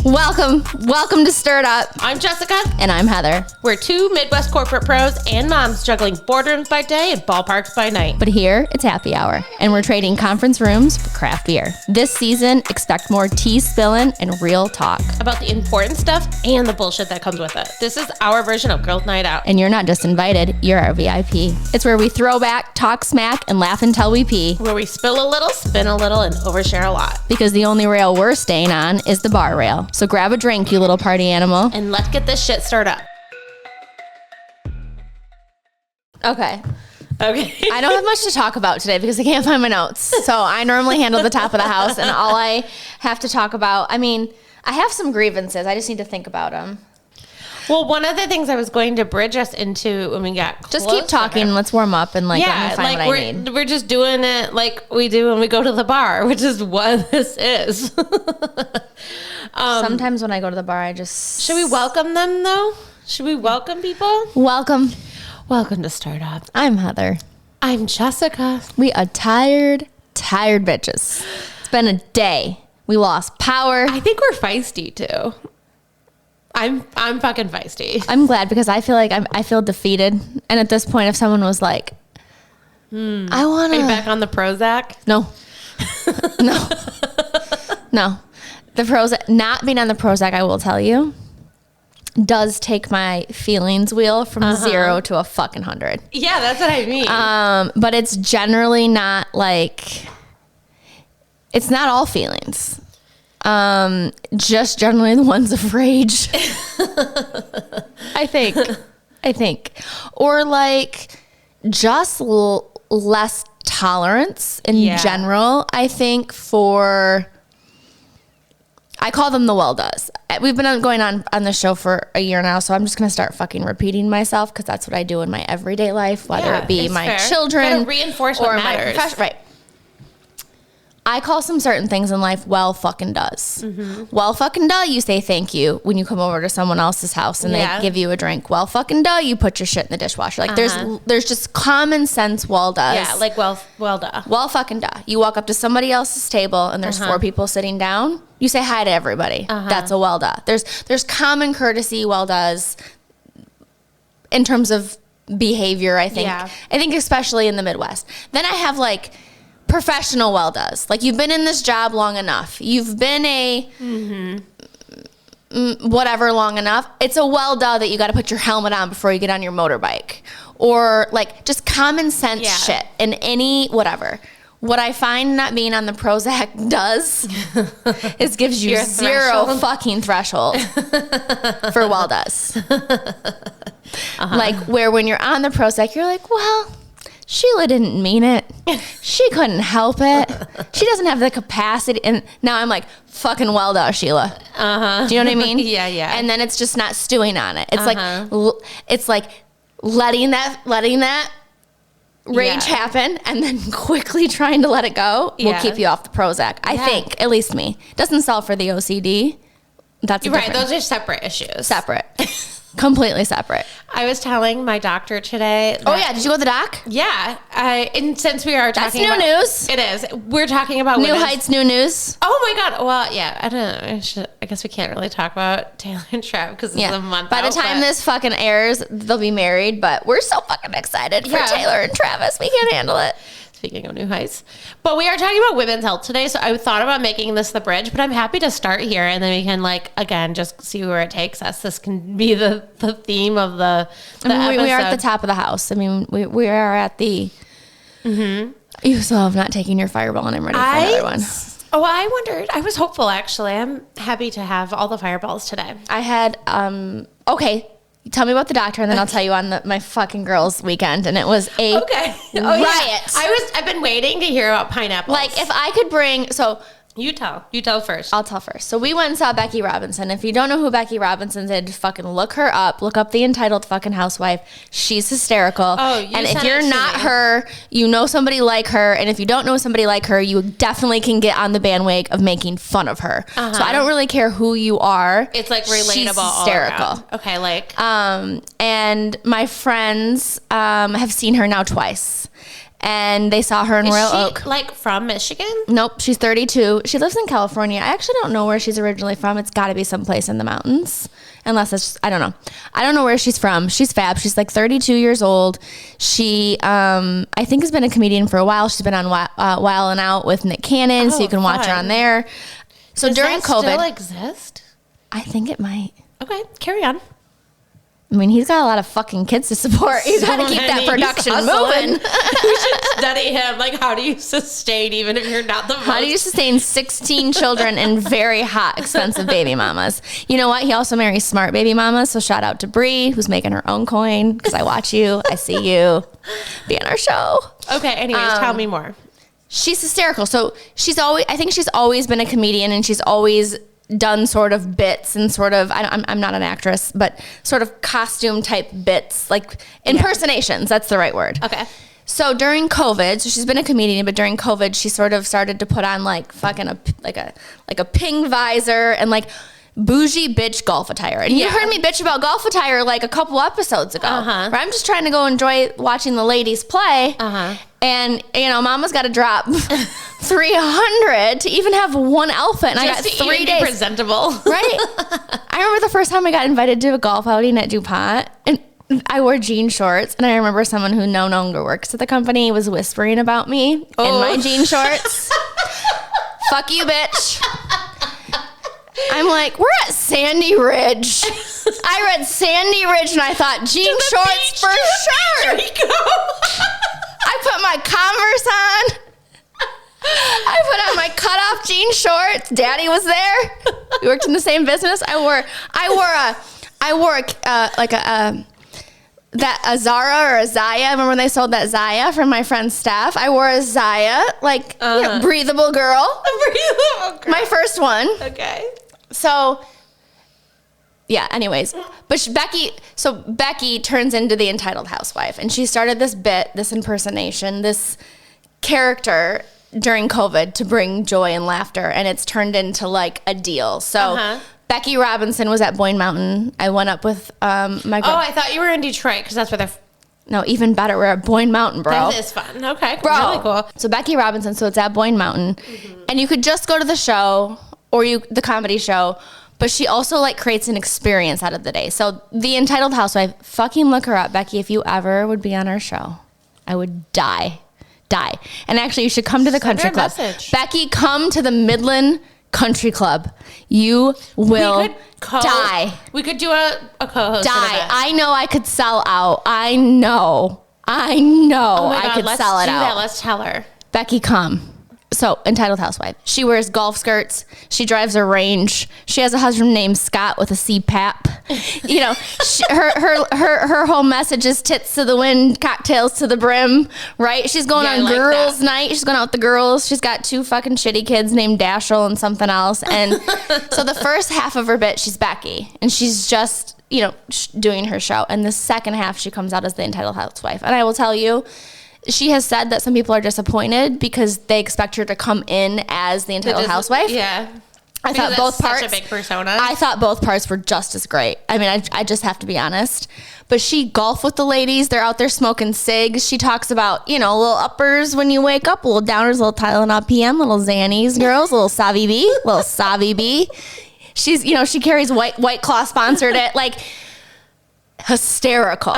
Welcome to Stirred Up. I'm Jessica. And I'm Heather. We're two Midwest corporate pros and moms juggling boardrooms by day and ballparks by night. But here, it's happy hour, and we're trading conference rooms for craft beer. This season, expect more tea spilling and real talk. About the important stuff and the bullshit that comes with it. This is our version of Girls Night Out. And you're not just invited, you're our VIP. It's where we throw back, talk smack, and laugh until we pee. Where we spill a little, spin a little, and overshare a lot. Because the only rail we're staying on is the bar rail. So grab a drink, you little party animal. And let's get this shit stirred up. Okay. I don't have much to talk about today because I can't find my notes. So I normally handle the top of the house, and all I have to talk about, I have some grievances. I just need to think about them. Well, one of the things I was going to bridge us into when we got closer. Just keep talking. Let's warm up and let me find what I need. We're just doing it like we do when we go to the bar, which is what this is. Sometimes when I go to the bar, I just... Should we welcome them, though? Should we welcome people? Welcome to Start Up. I'm Heather. I'm Jessica. We are tired bitches. It's been a day. We lost power. I think we're feisty, too. I'm fucking feisty. I'm glad because I feel like I feel defeated. And at this point, if someone was like, I want to... Are you back on the Prozac? No. No. The Prozac, not being on the Prozac, I will tell you, does take my feelings wheel from 0 to a fucking 100. Yeah, that's what I mean. But it's generally not like, it's not all feelings. Just generally the ones of rage. I think. Or like just less tolerance in general, I think, for... I call them the well-does. We've been going on the show for a year now, so I'm just going to start fucking repeating myself because that's what I do in my everyday life, whether it be my children reinforce what or matters. my profession. Right. I call some certain things in life well fucking does. Mm-hmm. Well fucking duh, you say thank you when you come over to someone else's house and they give you a drink. Well fucking duh, you put your shit in the dishwasher. Like there's just common sense well does. Yeah, like well duh. Well fucking duh. You walk up to somebody else's table and there's 4 people sitting down. You say hi to everybody. That's a well duh. There's common courtesy well does in terms of behavior, I think. Yeah. I think especially in the Midwest. Then I have like professional well does. Like you've been in this job long enough. You've been a whatever long enough. It's a well duh that you got to put your helmet on before you get on your motorbike. Or like just common sense shit in any whatever. What I find not being on the Prozac does is gives you zero fucking threshold for well does. Like where when you're on the Prozac, you're like, well, Sheila didn't mean it. She couldn't help it. She doesn't have the capacity. And now I'm like, fucking well done, Sheila. Do you know what I mean? Yeah. And then it's just not stewing on it. It's like letting that rage happen and then quickly trying to let it go will keep you off the Prozac. I think, at least me. Doesn't solve for the OCD. That's right. Those are separate issues. Separate. Completely separate. I was telling my doctor today. Did you go to the doc? Yeah. And since we are talking about... That's new news. It is. We're talking about New heights, new news. Oh my God. Well, yeah. I don't know. I guess we can't really talk about Taylor and Trev because it's a month By the time this fucking airs, they'll be married, but we're so fucking excited for Taylor and Travis. We can't handle it. Speaking of new heights. But we are talking about women's health today, so I thought about making this the bridge, but I'm happy to start here, and then we can, again, just see where it takes us. This can be the theme of the episode. We are at the top of the house. I mean, we are at the... You still have not taken your fireball, and I'm ready for another one. Oh, I wondered. I was hopeful, actually. I'm happy to have all the fireballs today. I had... Okay. Tell me about the doctor, and then I'll tell you on my fucking girls' weekend, and it was a riot. Yeah. I've been waiting to hear about pineapples. Like, if I could bring... So... You tell first. I'll tell first. So we went and saw Becky Robinson. If you don't know who Becky Robinson is, fucking look her up. Look up the Entitled fucking Housewife. She's hysterical. Oh, and if you're not her, you know somebody like her. And if you don't know somebody like her, you definitely can get on the bandwagon of making fun of her. So I don't really care who you are. It's like relatable. She's hysterical. All around. Okay, like. And my friends have seen her now twice. and they saw her in Royal Oak. Like from Michigan? Nope, she's 32. She lives in California. I actually don't know where she's originally from. It's got to be someplace in the mountains. Unless it's, I don't know. I don't know where she's from. She's fab. She's like 32 years old. She, I think, has been a comedian for a while. She's been on Wild and Out with Nick Cannon, so you can watch her on there. So during COVID. Does that still exist? I think it might. Okay, carry on. I mean, he's got a lot of fucking kids to support. He's got to keep that production moving. We should study him. Like, how do you sustain even if you're not the most? How do you sustain 16 children and very hot, expensive baby mamas? You know what? He also marries smart baby mamas. So shout out to Bree, who's making her own coin, because I watch you. I see you. Be on our show. Okay, anyways, tell me more. She's hysterical. So I think she's always been a comedian, and she's always done sort of bits and sort of, I'm not an actress, but sort of costume type bits, like impersonations. That's the right word. Okay. So during COVID, so she's been a comedian, but during COVID, she sort of started to put on like fucking a ping visor and like bougie bitch golf attire. And you heard me bitch about golf attire like a couple episodes ago. Where I'm just trying to go enjoy watching the ladies play. And, you know, mama's got to drop $300 to even have one outfit. And just I got 3 days. Presentable. Right? I remember the first time I got invited to a golf outing at DuPont. And I wore jean shorts. And I remember someone who no longer works at the company was whispering about me in my jean shorts. Fuck you, bitch. I'm like, we're at Sandy Ridge. I read Sandy Ridge and I thought jean shorts for sure. I put my Converse on. I put on my cutoff jean shorts. Daddy was there. We worked in the same business. I wore a Zara or a Zaya. Remember when they sold that Zaya from my friend's staff? I wore a Zaya, like breathable girl. A breathable girl. My first one. Okay. So, yeah, anyways. But Becky turns into the entitled housewife. And she started this bit, this impersonation, this character during COVID to bring joy and laughter. And it's turned into like a deal. So Becky Robinson was at Boyne Mountain. I went up with my girl. Oh, I thought you were in Detroit because that's where they're... No, even better. We're at Boyne Mountain, bro. That is fun. Okay, bro. Really cool. So Becky Robinson, so it's at Boyne Mountain. And you could just go to the show or the comedy show, but she also like creates an experience out of the day. So the entitled housewife, fucking look her up, Becky. If you ever would be on our show, I would die. And actually, you should come to the country club. Becky, come to the Midland Country Club. You will die. We could do a co-host. Die. I know I could sell out. I know I could sell it out. Let's tell her. Becky, come. So, entitled housewife. She wears golf skirts. She drives a Range. She has a husband named Scott with a CPAP. You know, her whole message is tits to the wind, cocktails to the brim, right? She's going on girls' night. She's going out with the girls. She's got 2 fucking shitty kids named Dashiell and something else. And so the first half of her bit, she's Becky. And she's just, you know, doing her show. And the second half, she comes out as the entitled housewife. And I will tell you, she has said that some people are disappointed because they expect her to come in as the entitled housewife. Yeah. I thought both parts. Such a big persona. I thought both parts were just as great. I mean, I just have to be honest. But she golf with the ladies. They're out there smoking cigs. She talks about, you know, little uppers when you wake up, little downers, little Tylenol PM, little Xannies, girls, little Savvy B. She's, you know, she carries White Claw sponsored it, like hysterical.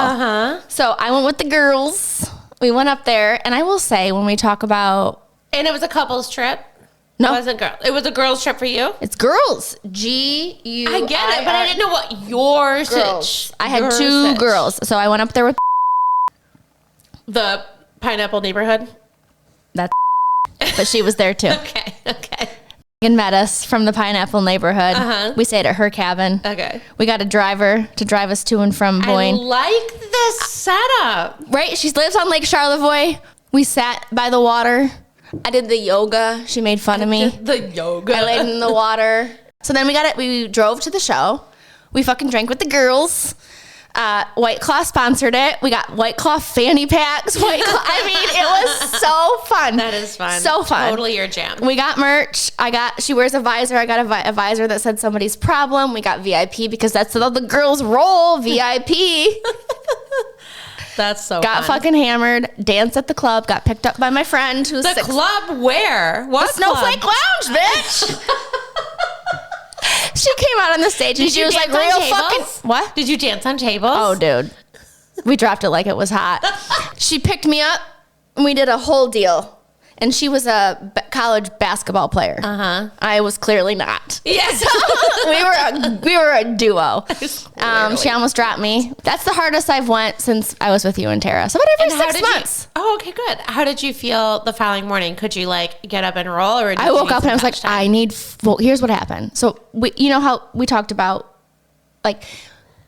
So I went with the girls. We went up there, and I will say when we talk about... And it was a couple's trip? No. It wasn't girl. It was a girls' trip for you? It's girls. G-U-I-R. I get it, but I didn't know what yours girls. I had 2 girls. So I went up there with... The Pineapple Neighborhood? That's but she was there, too. Okay. And met us from the Pineapple Neighborhood. We stayed at her cabin. Okay. We got a driver to drive us to and from Boyne. I like this setup. Right? She lives on Lake Charlevoix. We sat by the water. I did the yoga. She made fun of me. The yoga. I laid in the water. So then we drove to the show. We fucking drank with the girls. White Claw sponsored it. We got White Claw fanny packs. I mean, it was so fun. That is fun. So fun. Totally your jam. We got merch. She wears a visor. I got a visor that said somebody's problem. We got VIP because that's how the girls roll. VIP. That's so Got fun. fucking hammered, danced at the club, got picked up by my friend who's The club where? What Snowflake club? Lounge, bitch. She came out on the stage and she was like, dance on real tables? fucking... What? Did you dance on tables? Oh, dude. We dropped it like it was hot. She picked me up and we did a whole deal. And she was a college basketball player. Uh-huh. I was clearly not. Yes. we were a duo. She almost dropped me. That's the hardest I've went since I was with you and Tara. So about every 6 months. Okay, good. How did you feel the following morning? Could you like get up and roll, or did I woke up and I was like, I need. Well, here's what happened. So you know how we talked about, like,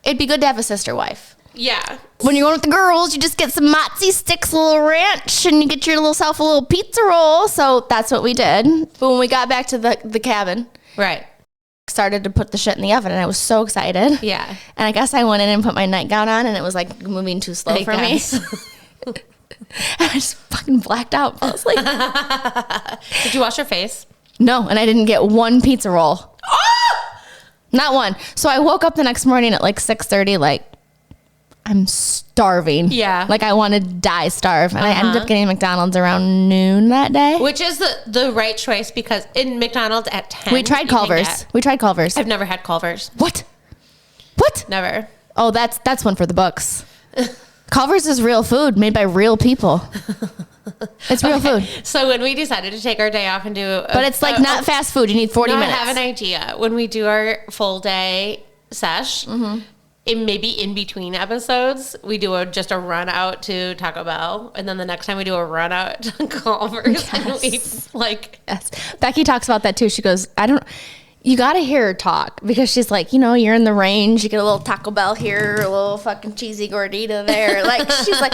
it'd be good to have a sister wife. Yeah. When you're going with the girls, you just get some mozzie sticks, a little ranch, and you get your little self a little pizza roll. So that's what we did. But when we got back to the cabin, Right. started to put the shit in the oven, and I was so excited. Yeah. And I guess I went in and put my nightgown on, and it was like moving too slow for me. And I just fucking blacked out. I was like, Did you wash your face? no, and I didn't get one pizza roll. Not one. So I woke up the next morning at like 6:30, like, I'm starving. Yeah. Like I want to die starve. And I ended up getting McDonald's around noon that day. Which is the right choice, because in McDonald's at 10. We tried Culver's. I've never had Culver's. What? What? Never. Oh, that's one for the books. Culver's is real food made by real people. It's real food. So when we decided to take our day off and do... But it's like not fast food. You need 40 minutes. I have an idea. When we do our full day sesh, maybe in between episodes, we do just a run out to Taco Bell, and then the next time we do a run out to Culver's. Yes. And we like... Yes. Becky talks about that too. She goes, you got to hear her talk, because she's like, you're in the range. You get a little Taco Bell here, a little fucking cheesy gordita there. Like, she's like,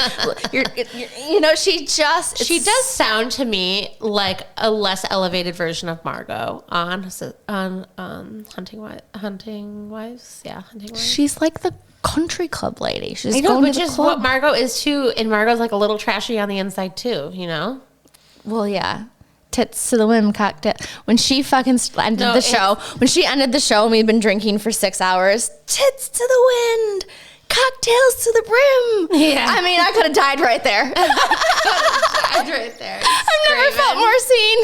She does sound to me like a less elevated version of Margot on Hunting Wives. Yeah, Hunting Wives. She's like the country club lady. She's I know, going which to the is club. what Margot is too. And Margot's like a little trashy on the inside too, Well, yeah. Tits to the wind cocktail. When she fucking ended the show, and we'd been drinking for 6 hours, tits to the wind, cocktails to the brim. Yeah. I mean, I could have died right there. I've never felt more seen.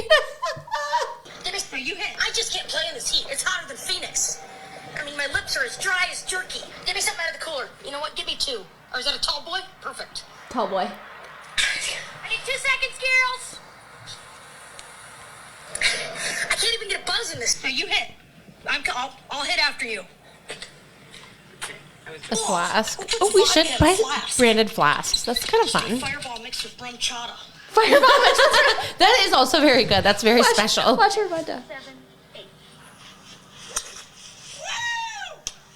You hit. I just can't play in this heat. It's hotter than Phoenix. I mean, my lips are as dry as jerky. Give me something out of the cooler. You know what? Give me 2. Or is that a tall boy? Perfect. Tall boy. I need 2 seconds, girls. I can't even get a buzz in this. Now you hit. I'll hit after you. A flask. Who puts Oh, we should vodka in a buy flask? branded flasks. That's kind of fun. Fireball mixed with rum chata. That is also very good. That's very special. Watch her, Wanda. 7, 8. Woo!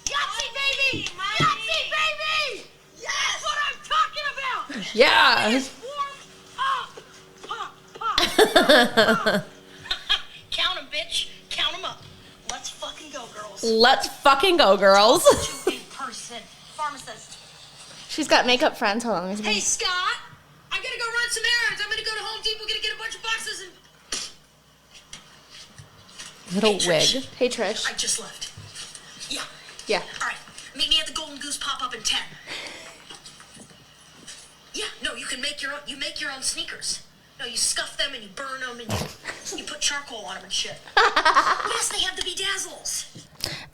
Yahtzee, baby! Yahtzee, baby! Yes! That's what I'm talking about! Yeah. It's warm up! Pop, pop, pop. Count 'em, bitch. Count 'em up. Let's fucking go, girls. Let's fucking go, girls. 2 in person. Pharmacist. She's got makeup friends. Hold on. Let me see. Hey, Scott. I'm gonna go run some errands. I'm gonna go to Home Depot, gonna get a bunch of boxes and... Little wig. Hey, Trish. I just left. Yeah. Yeah. All right. Meet me at the Golden Goose pop-up in 10. Yeah. No, you can make your own. You make your own sneakers. No, you scuff them and you burn them and you put charcoal on them and shit. Yes, they have the bedazzles.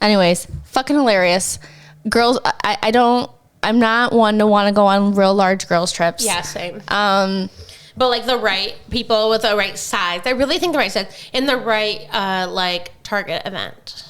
Anyways, fucking hilarious. Girls, I'm not one to want to go on real large girls trips. Yeah, same. But like the right people with the right size. I really think the right size in the right like target event.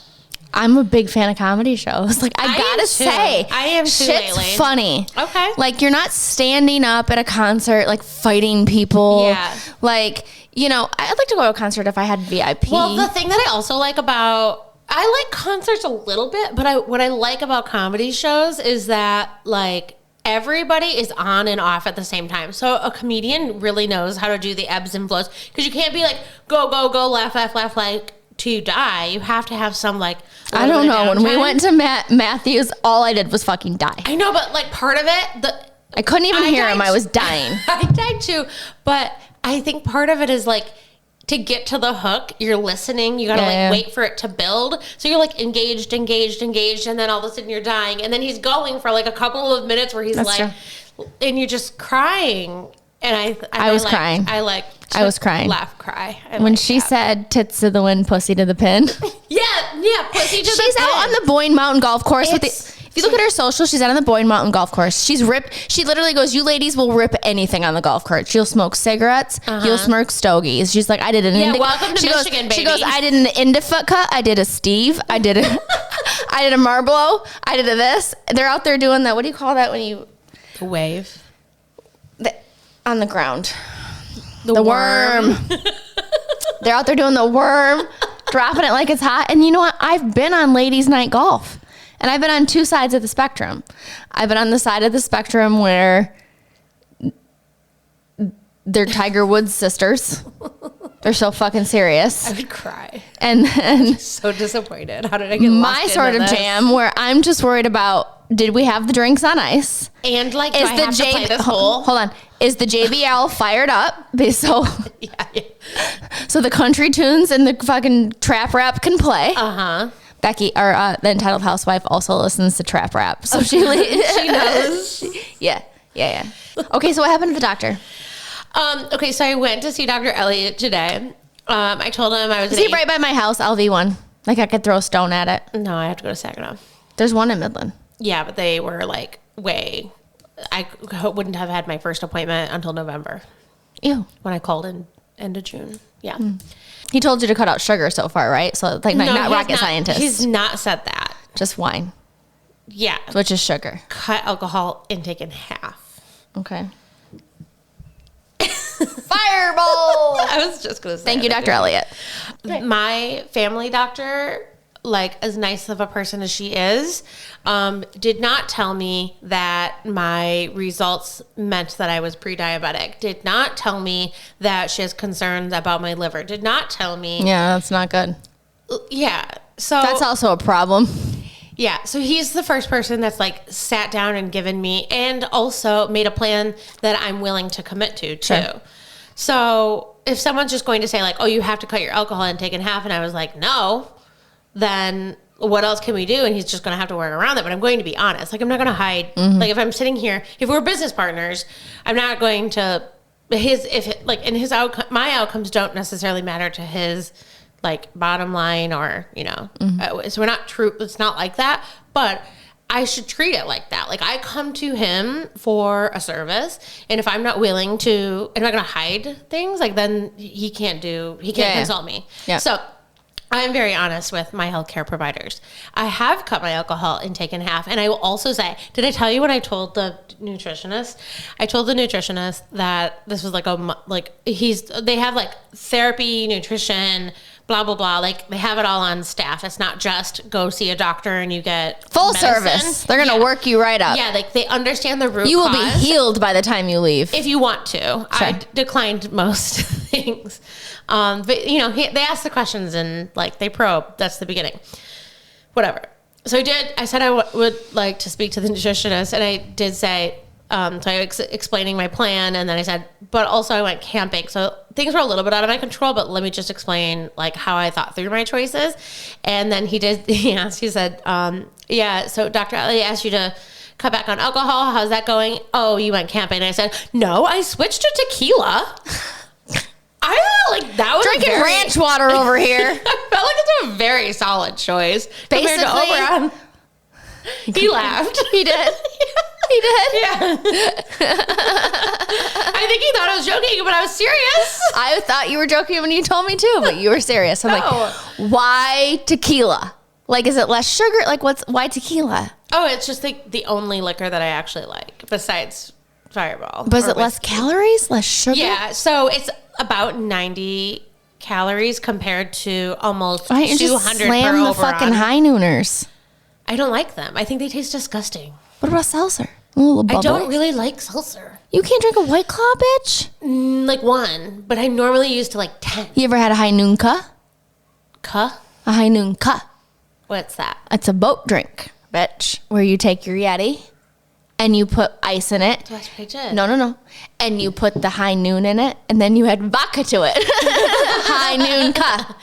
I'm a big fan of comedy shows. Like, I gotta say, I am too shit's lately. funny. Okay. Like, you're not standing up at a concert, like, fighting people. Yeah. Like, I'd like to go to a concert if I had VIP. Well, the thing that I also like about, I like concerts a little bit, but what I like about comedy shows is that, like, everybody is on and off at the same time. So a comedian really knows how to do the ebbs and flows, because you can't be like, go, go, go, laugh, laugh, laugh, like, to die. You have to have some, like, I don't know. When we went to Matthews, all I did was fucking die. I know, but, like, part of it, I couldn't even hear him. I was dying. I died too. But I think part of it is, like, to get to the hook, you're listening. You got to wait for it to build. So you're like engaged. And then all of a sudden you're dying. And then he's going for like a couple of minutes where he's and you're just crying. And I was crying. I was crying. Laugh, cry. When she said tits to the wind, pussy to the pin. Yeah, pussy to the pin. She's out on the Boyne Mountain Golf Course if you look at her social, she's out on the Boyne Mountain Golf Course. She's ripped. She literally goes, you ladies will rip anything on the golf course. She'll smoke cigarettes. You'll smoke stogies. She's like, I did an welcome to Michigan, baby. She goes, I did an indifoot cut. I did a Steve. I did a Marlboro. I did a this. They're out there doing that. What do you call that when you... The wave. On the ground. The worm. They're out there doing the worm, dropping it like it's hot. And you know what? I've been on ladies' night golf. And I've been on two sides of the spectrum. I've been on the side of the spectrum where they're Tiger Woods sisters. They're so fucking serious. I would cry. And then so disappointed. How did I get lost my sort of this? jam where I'm just worried about, did we have the drinks on ice? And like, do I have to play this hole? Hold on. Is the JBL fired up? So so the country tunes and the fucking trap rap can play. Becky, our the Entitled Housewife, also listens to trap rap, so she knows. Yeah. Okay, so what happened to the doctor? Okay, so I went to see Dr. Elliott today. I told him I was. Is he right by my house? LV1. Like I could throw a stone at it. No, I have to go to Saginaw. There's one in Midland. Yeah, but they were like way. I wouldn't have had my first appointment until November. Ew. When I called in end of June. Yeah. He told you to cut out sugar so far, right? So like not rocket scientist. He's not said that. Just wine. Yeah. Which is sugar. Cut alcohol intake in half. Okay. Fireball! I was just going to say. Thank you, Dr. Elliott. My family doctor, like as nice of a person as she is, did not tell me that my results meant that I was pre-diabetic. Did not tell me that she has concerns about my liver. Did not tell me. Yeah, that's not good. Yeah. So that's also a problem. Yeah. So he's the first person that's like sat down and given me and also made a plan that I'm willing to commit to too. Sure. So if someone's just going to say like, oh, you have to cut your alcohol intake in half. And I was like, no, then what else can we do? And he's just going to have to work around it. But I'm going to be honest. Like, I'm not going to hide. Like, if I'm sitting here, if we're business partners, I'm not going to my outcomes don't necessarily matter to his like bottom line or, you know, so we're not true. It's not like that, but I should treat it like that. Like I come to him for a service, and if I'm not willing to, I'm not going to hide things, like then he can't consult me. Yeah. So I'm very honest with my healthcare providers. I have cut my alcohol intake in half. And I will also say, did I tell you when I told the nutritionist? I told the nutritionist that this was like they have like therapy, nutrition, blah, blah, blah. Like they have it all on staff. It's not just go see a doctor and you get full medicine. Service. They're going to work you right up. Yeah. Like they understand the root You will cause. Be healed by the time you leave. If you want to. Sure. I declined most things. But you know, they ask the questions and like they probe. That's the beginning. Whatever. So I said I would like to speak to the nutritionist, and I did say, so I was explaining my plan, and then I said, but also I went camping. So things were a little bit out of my control, but let me just explain like how I thought through my choices. And then he said, yeah, so Dr. Elliott asked you to cut back on alcohol. How's that going? Oh, you went camping. And I said, no, I switched to tequila. I felt like that was drinking ranch water over here. I felt like it's a very solid choice compared to Oberon. He laughed. He did. He did. Yeah. I think he thought I was joking, but I was serious. I thought you were joking when you told me too, but you were serious. I'm like, why tequila? Like, is it less sugar? Like, why tequila? Oh, it's just like the only liquor that I actually like besides Fireball. But is it less calories, less sugar? Yeah, so it's about 90 calories compared to almost 200 just slam per the Oberon. fucking high nooners. I don't like them. I think they taste disgusting. What about seltzer? A little bubbly. I don't really like seltzer. You can't drink a White Claw, bitch? Like one, but I normally used to like 10. You ever had a high noon ca? Ca? A high noon ca. What's that? It's a boat drink, bitch, where you take your Yeti and you put ice in it. That's what I did. No. And you put the high noon in it, and then you add vodka to it. High noon ca.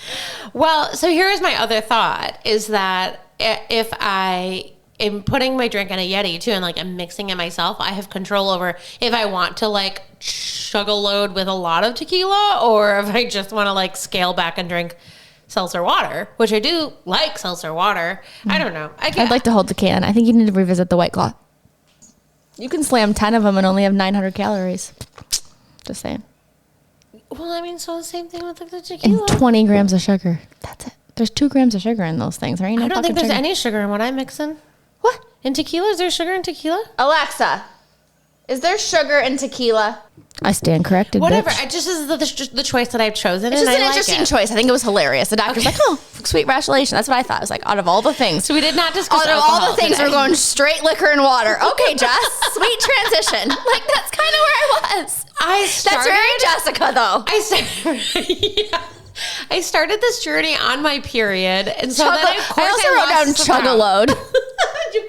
Well, so here's my other thought, is that if I am putting my drink in a Yeti too, and like I'm mixing it myself, I have control over if I want to like chug a load with a lot of tequila, or if I just want to like scale back and drink seltzer water, which I do like seltzer water. I don't know. I'd like to hold the can. I think you need to revisit the White Claw. You can slam 10 of them and only have 900 calories. Just saying. Well, I mean, so the same thing with like the tequila. And 20 grams of sugar. That's it. There's 2 grams of sugar in those things. There ain't no I don't think there's sugar. any sugar in what I'm mixing. What? In tequila? Is there sugar in tequila? Alexa, is there sugar in tequila? I stand corrected. Whatever. Bitch. It just is the choice that I've chosen. It's and just an I like interesting it. choice. I think it was hilarious. The doctor's like, oh, sweet rationalization. That's what I thought. I was like, out of all the things. So we did not discuss Out of all alcohol the things, today. we're going straight liquor and water. Okay, Jess. Sweet transition. Like, that's kind of where I was. That's very Jessica, though. I started this journey on my period, and so then of course I also wrote down chug a load. Of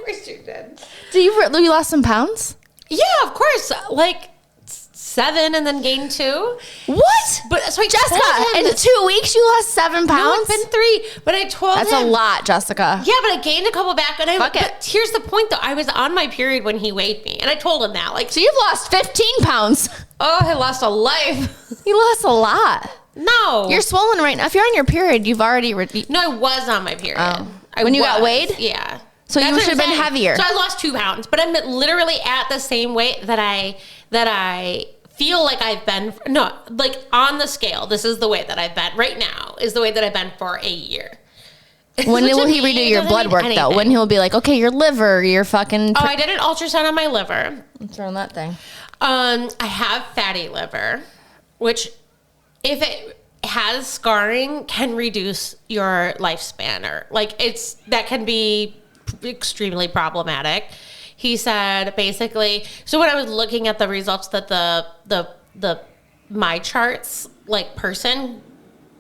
course you did. You lost some pounds? Yeah, of course. Like 7 and then gained 2. What? But so I Jessica, told him in 2 weeks you lost 7 pounds? No, it's been 3. But I told That's him a lot, Jessica. Yeah, but I gained a couple back, and Fuck it. But here's the point, though. I was on my period when he weighed me, and I told him that. Like, So you've lost 15 pounds. oh, I lost a life. You lost a lot. No, You're swollen right now. If you're on your period, you've already... no, I was on my period. Oh. When you got weighed? Yeah. So you what should have I'm been saying. heavier. So I lost 2 pounds, but I'm literally at the same weight that I feel like I've been. No, like on the scale. This is the weight that I've been right now. Is the weight that I've been for a year. When Which will to he me redo your doesn't blood mean work, though? anything. When he'll be like, okay, your liver, your fucking... Oh, I did an ultrasound on my liver. What's wrong with that thing? I have fatty liver, which if it has scarring can reduce your lifespan, or like that can be extremely problematic. He said basically, so when I was looking at the results that the my charts like person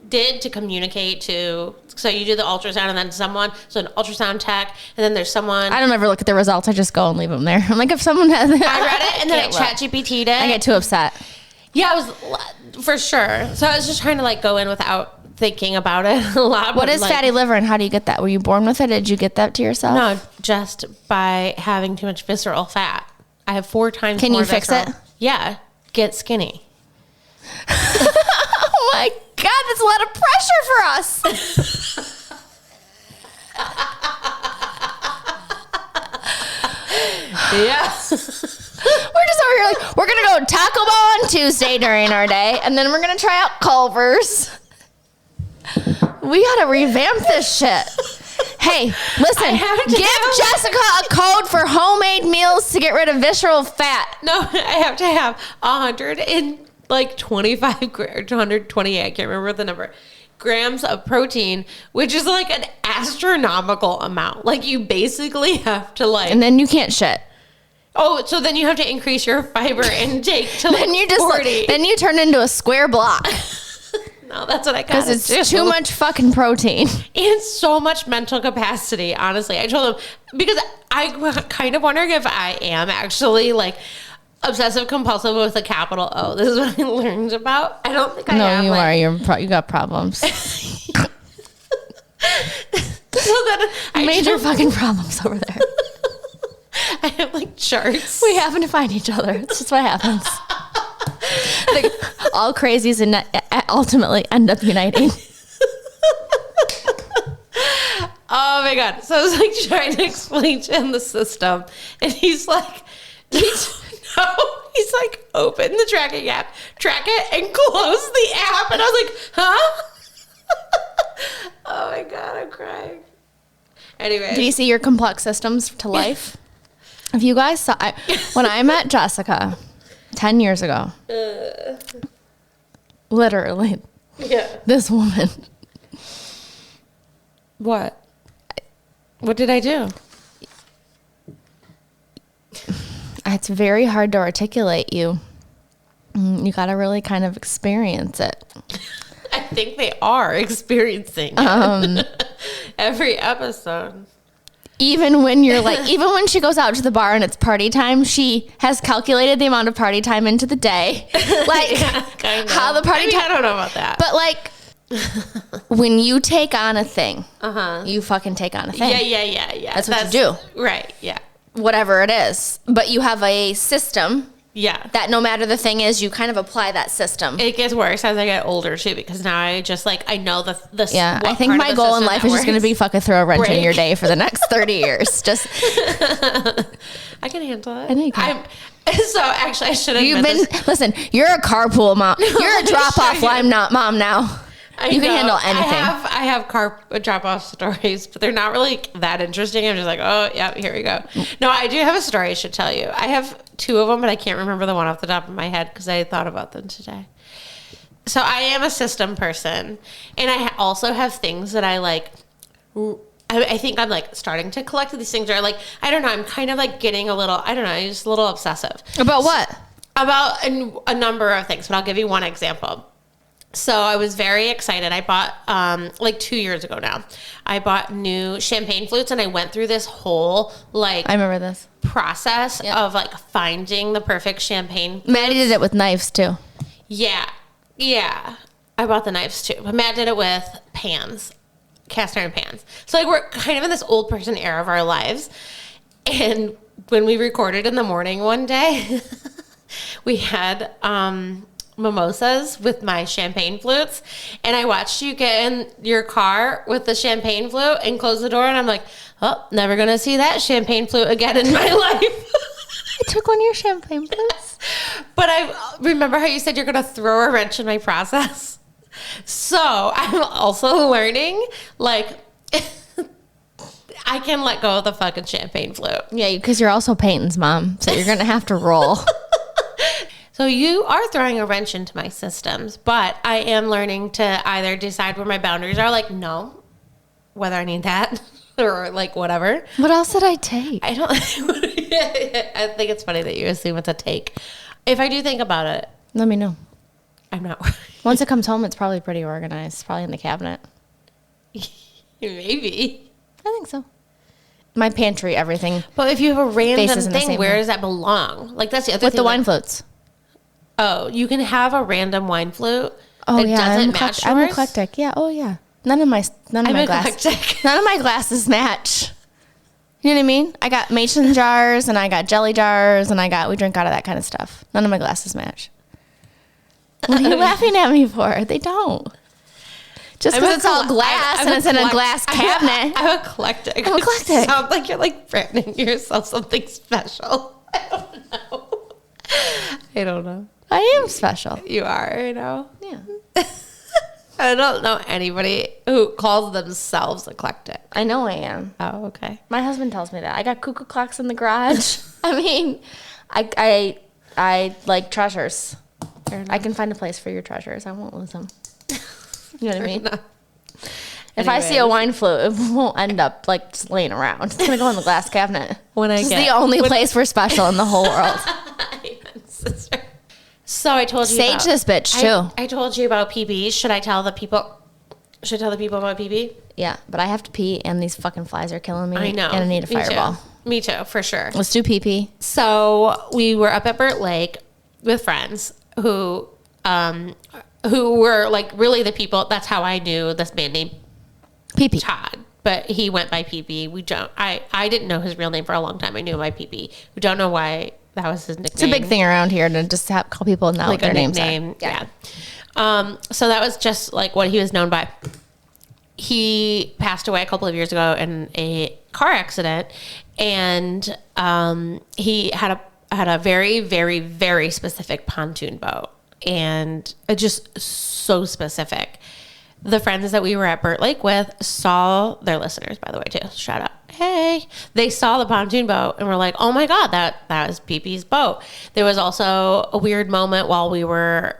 did to communicate to, so you do the ultrasound and then so an ultrasound tech, and then there's someone. I don't ever look at the results. I just go and leave them there. I'm like, if someone has... I read it and then I can't look. ChatGPT'd it. I get too upset. Yeah, I was for sure. So I was just trying to like go in without thinking about it a lot. What but, is like, fatty liver and how do you get that? Were you born with it? Did you get that to yourself? No, just by having too much visceral fat. I have 4 times Can more you fix visceral. it? Yeah. Get skinny. Oh my God, that's a lot of pressure for us. Yeah. We're just over here like, we're going to go Taco Bell on Tuesday during our day, and then we're going to try out Culver's. We got to revamp this shit. Hey, listen, give Jessica a code for homemade meals to get rid of visceral fat. No, I have to have 125 or 128, I can't remember the number, grams of protein, which is like an astronomical amount. Like you basically have to like... And then you can't shit. Oh, so then you have to increase your fiber intake to like Then you just 40. then you turn into a square block No, that's what I got. because it's too much fucking protein. And so much mental capacity, honestly. I told him, because I kind of wondering if I am actually like obsessive compulsive with a capital O. This is what I learned about. I don't think I am. No, you like, are. You got problems. So then Major fucking problems over there. I have like charts. We happen to find each other. It's just what happens. Like, all crazies and ultimately end up uniting. Oh my God. So I was like trying to explain to him the system. And he's like, he's like, open the tracking app, track it, and close the app. And I was like, huh? Oh my God, I'm crying. Anyway. Do you see your complex systems to life? If you guys saw, when I met Jessica 10 years ago, literally, this woman. What? What did I do? It's very hard to articulate you. You got to really kind of experience it. I think they are experiencing it. Every episode. Even when you're like, even when she goes out to the bar and it's party time, she has calculated the amount of party time into the day. Like, Yeah, kind of. how the party time. I don't know about that. But like, when you take on a thing, you fucking take on a thing. Yeah. That's what you do. Right, yeah. Whatever it is. But you have a system that no matter the thing is, you kind of apply that system. It gets worse as I get older, too, because now I just, like, I know the yeah, I think my goal in life is just going to be fucking throw a wrench in your day for the next 30 years. Just... I can handle it. I know you can. So actually, I should have listen, you're a carpool mom. You're a drop-off line mom now. You can handle anything. I have car drop-off stories, but they're not really that interesting. I'm just like, oh, yeah, here we go. No, I do have a story I should tell you. I have 2 of them, but I can't remember the one off the top of my head because I thought about them today. So I am a system person, and I also have things that I like. I think I'm like starting to collect these things, or like, I don't know, I'm kind of like getting a little, I don't know, just a little obsessive. About what? About a number of things, but I'll give you one example. So I was very excited. I bought, like 2 years ago now, I bought new champagne flutes, and I went through this whole, like, I remember this process of like finding the perfect champagne. Maddie did it with knives too. Yeah. I bought the knives too, but Matt did it with pans. Cast iron pans. So like we're kind of in this old person era of our lives. And when we recorded in the morning one day, we had mimosas with my champagne flutes. And I watched you get in your car with the champagne flute and close the door. And I'm like, oh, never going to see that champagne flute again in my life. I took one of your champagne flutes. But I remember how you said you're going to throw a wrench in my process. So I'm also learning, like, I can let go of the fucking champagne flute. Yeah, because you're also Peyton's mom, so you're going to have to roll. So you are throwing a wrench into my systems, but I am learning to either decide where my boundaries are, like, no, whether I need that or, like, whatever. What else did I take? I don't, I think it's funny that you assume it's a take. If I do think about it. Let me know. I'm not. Once it comes home, it's probably pretty organized. It's probably in the cabinet. Maybe. I think so. My pantry, everything. But if you have a random thing, where way. does that belong? Like, that's the other with thing. The wine floats. Oh, you can have a random wine flute. Oh, that yeah. Doesn't match yours? I'm eclectic. Yeah. Oh, yeah. None of my glasses match. You know what I mean? I got mason jars, and I got jelly jars, and we drink out of that kind of stuff. None of my glasses match. What are you laughing at me for? They don't. Just because it's all glass and it's in a glass cabinet. I'm eclectic. Eclectic. Sounds like you're like branding yourself something special. I don't know. I am special. You are, you know? Yeah. I don't know anybody who calls themselves eclectic. I know I am. Oh, okay. My husband tells me that. I got cuckoo clocks in the garage. I mean, I like treasures. I can find a place for your treasures. I won't lose them. You know what I mean? If I see a wine flute, it won't end up like just laying around. It's gonna go in the glass cabinet. It's the only place we're special in the whole world. So I told you Sage this bitch too. I told you about PB. Should I tell the people? Should I tell the people about PB? Yeah, but I have to pee, and these fucking flies are killing me. I know. And I need a fireball. Me too, for sure. Let's do pee. So we were up at Burt Lake with friends who were like really the people. That's how I knew this man named Pee. Todd, but he went by PB. I didn't know his real name for a long time. I knew him by PB. We don't know why that was his nickname. It's a big thing around here to just call people now like their names. Yeah. So that was just like what he was known by. He passed away a couple of years ago in a car accident, and he had a very, very, very specific pontoon boat, and just so specific. The friends that we were at Burt Lake with saw, their listeners, by the way, too. Shout out. Hey. They saw the pontoon boat and were like, oh my God, that was PP's boat. There was also a weird moment while we were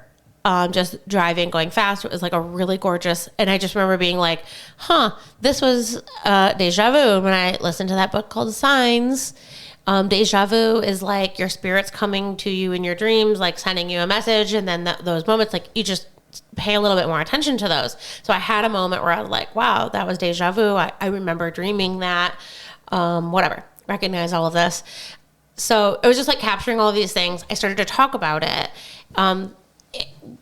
just driving, going fast. It was like a really gorgeous, and I just remember being like, this was deja vu. When I listened to that book called Signs, deja vu is like your spirit's coming to you in your dreams, like sending you a message. And then those moments, like you just pay a little bit more attention to those. So I had a moment where I was like, wow, that was deja vu. I remember dreaming that, whatever, recognize all of this. So it was just like capturing all of these things. I started to talk about it.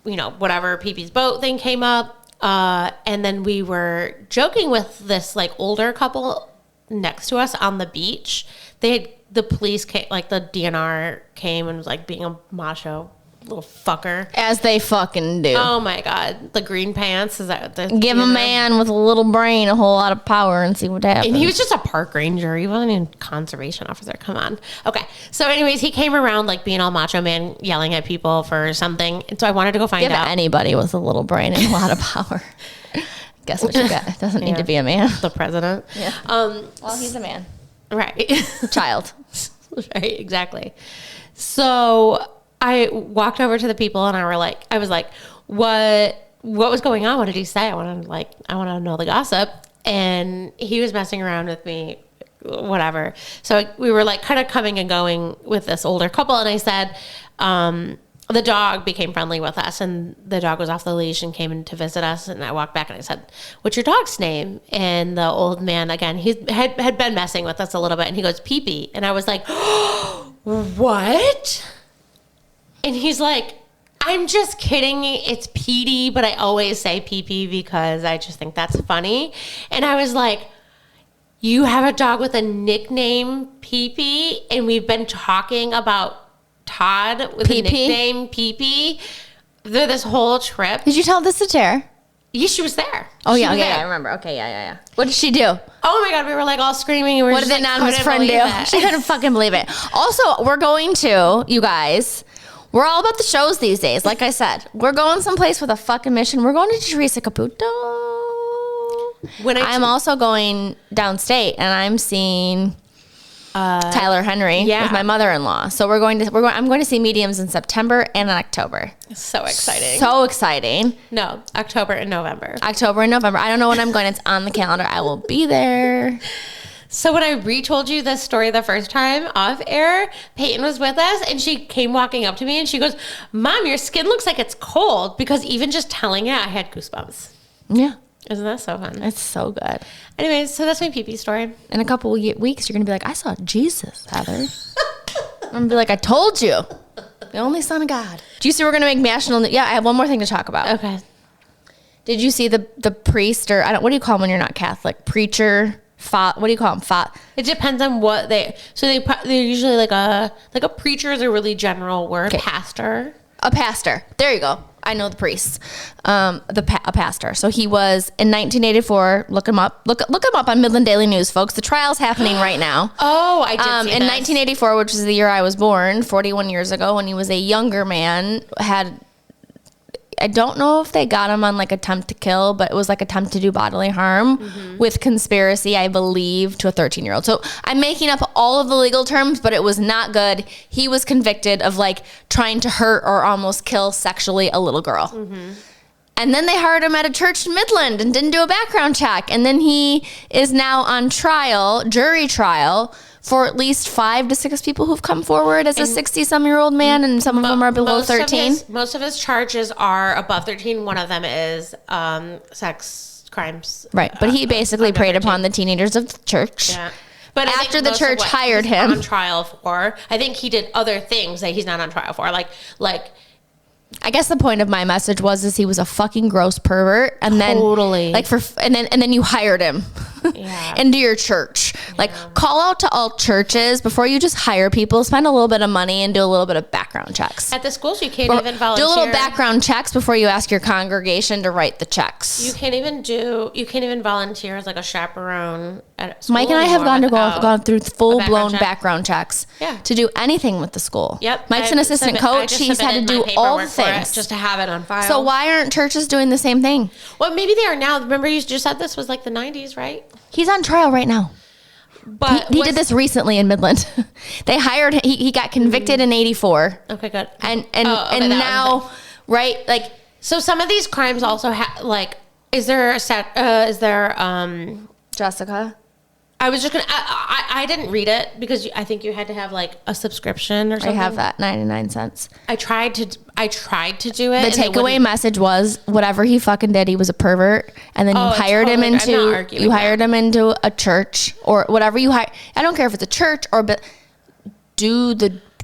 Whatever PP's boat thing came up. And then we were joking with this like older couple next to us on the beach. The police came, like the DNR came and was like being a macho little fucker. As they fucking do. Oh my God. The green pants. Is that the Give a man with a little brain a whole lot of power and see what happens. And he was just a park ranger. He wasn't even a conservation officer. Come on. Okay. So anyways, he came around like being all macho man, yelling at people for something. And so I wanted to go find Give out. anybody with a little brain and a lot of power. Guess what you got? It doesn't need to be a man. The president. Yeah. Well, he's a man. Right. Child. Right. Exactly. So I walked over to the people and I was like, what was going on? What did he say? I want to know the gossip. And he was messing around with me, whatever. So we were like kind of coming and going with this older couple. And I said, the dog became friendly with us, and the dog was off the leash and came in to visit us. And I walked back and I said, "What's your dog's name?" And the old man, again, he had been messing with us a little bit, and he goes, "Pee-pee." And I was like, "What?" And he's like, "I'm just kidding. It's Petey, but I always say pee-pee because I just think that's funny." And I was like, "You have a dog with a nickname, Pee-pee, and we've been talking about Todd with a nickname, Pee-pee, through this whole trip." Did you tell this to Tara? Yeah, she was there. Oh, She yeah, was okay, there. I remember. Okay, yeah. What did she do? Oh my God, we were like all screaming. And What did the anonymous friend do? She couldn't fucking believe it. Also, we're going to, you guys, we're all about the shows these days. Like I said, we're going someplace with a fucking mission. We're going to Teresa Caputo. I'm also going downstate, and I'm seeing Tyler Henry with my mother-in-law. So I'm going to see mediums in September and in October. So exciting. So exciting. No, October and November. October and November. I don't know when I'm going. It's on the calendar. I will be there. So when I retold you this story the first time off air, Peyton was with us and she came walking up to me and she goes, "Mom, your skin looks like it's cold," because even just telling it, I had goosebumps. Yeah. Isn't that so fun? It's so good. Anyways, so that's my pee-pee story. In a couple weeks, you're going to be like, "I saw Jesus, Heather." I'm going to be like, "I told you. The only son of God." Do you see we're going to make national news? Yeah, I have one more thing to talk about. Okay. Did you see the priest, or what do you call them when you're not Catholic? Preacher? What do you call them? It depends on what they're usually like a preacher is a really general word. Okay. Pastor. A pastor. There you go. I know the priest. A pastor. So he was in 1984. Look him up. Look him up on Midland Daily News, folks. The trial's happening right now. Oh, I did see in 1984, which is the year I was born, 41 years ago, when he was a younger man, I don't know if they got him on like attempt to kill, but it was like attempt to do bodily harm with conspiracy, I believe, to a 13-year-old. So I'm making up all of the legal terms, but it was not good. He was convicted of like trying to hurt or almost kill sexually a little girl. And then they hired him at a church in Midland and didn't do a background check. And then he is now on trial, jury trial, for at least 5 to 6 people who've come forward as a 60-some-year-old man, and some of them are below 13. Most of his charges are above 13. One of them is sex crimes. Right, but he basically preyed upon the teenagers of the church. Yeah. But after the church hired him, on trial for, I think he did other things that he's not on trial for, like. I guess the point of my message was he was a fucking gross pervert, and then and then you hired him into your church. Like, call out to all churches before you just hire people. Spend a little bit of money and do a little bit of background checks. At the schools, you can't even volunteer. Do a little background checks before you ask your congregation to write the checks. You can't even volunteer as like a chaperone at school. Mike and I have gone through full blown background checks to do anything with the school. Yep. Mike's an assistant coach. He's had to do all the things just to have it on file. So why aren't churches doing the same thing? Well, maybe they are now. Remember, you just said this was like the 90s, right? He's on trial right now. But he did this recently in Midland. They hired him. He got convicted in 84. Okay, good. And now, right? Like, so some of these crimes also have, like, is there Jessica? I was just gonna. I didn't read it because I think you had to have like a subscription or something. I have that 99 cents. I tried to do it. The takeaway message was whatever he fucking did, he was a pervert, and then you hired him into a church or whatever you hire. I don't care if it's a church or do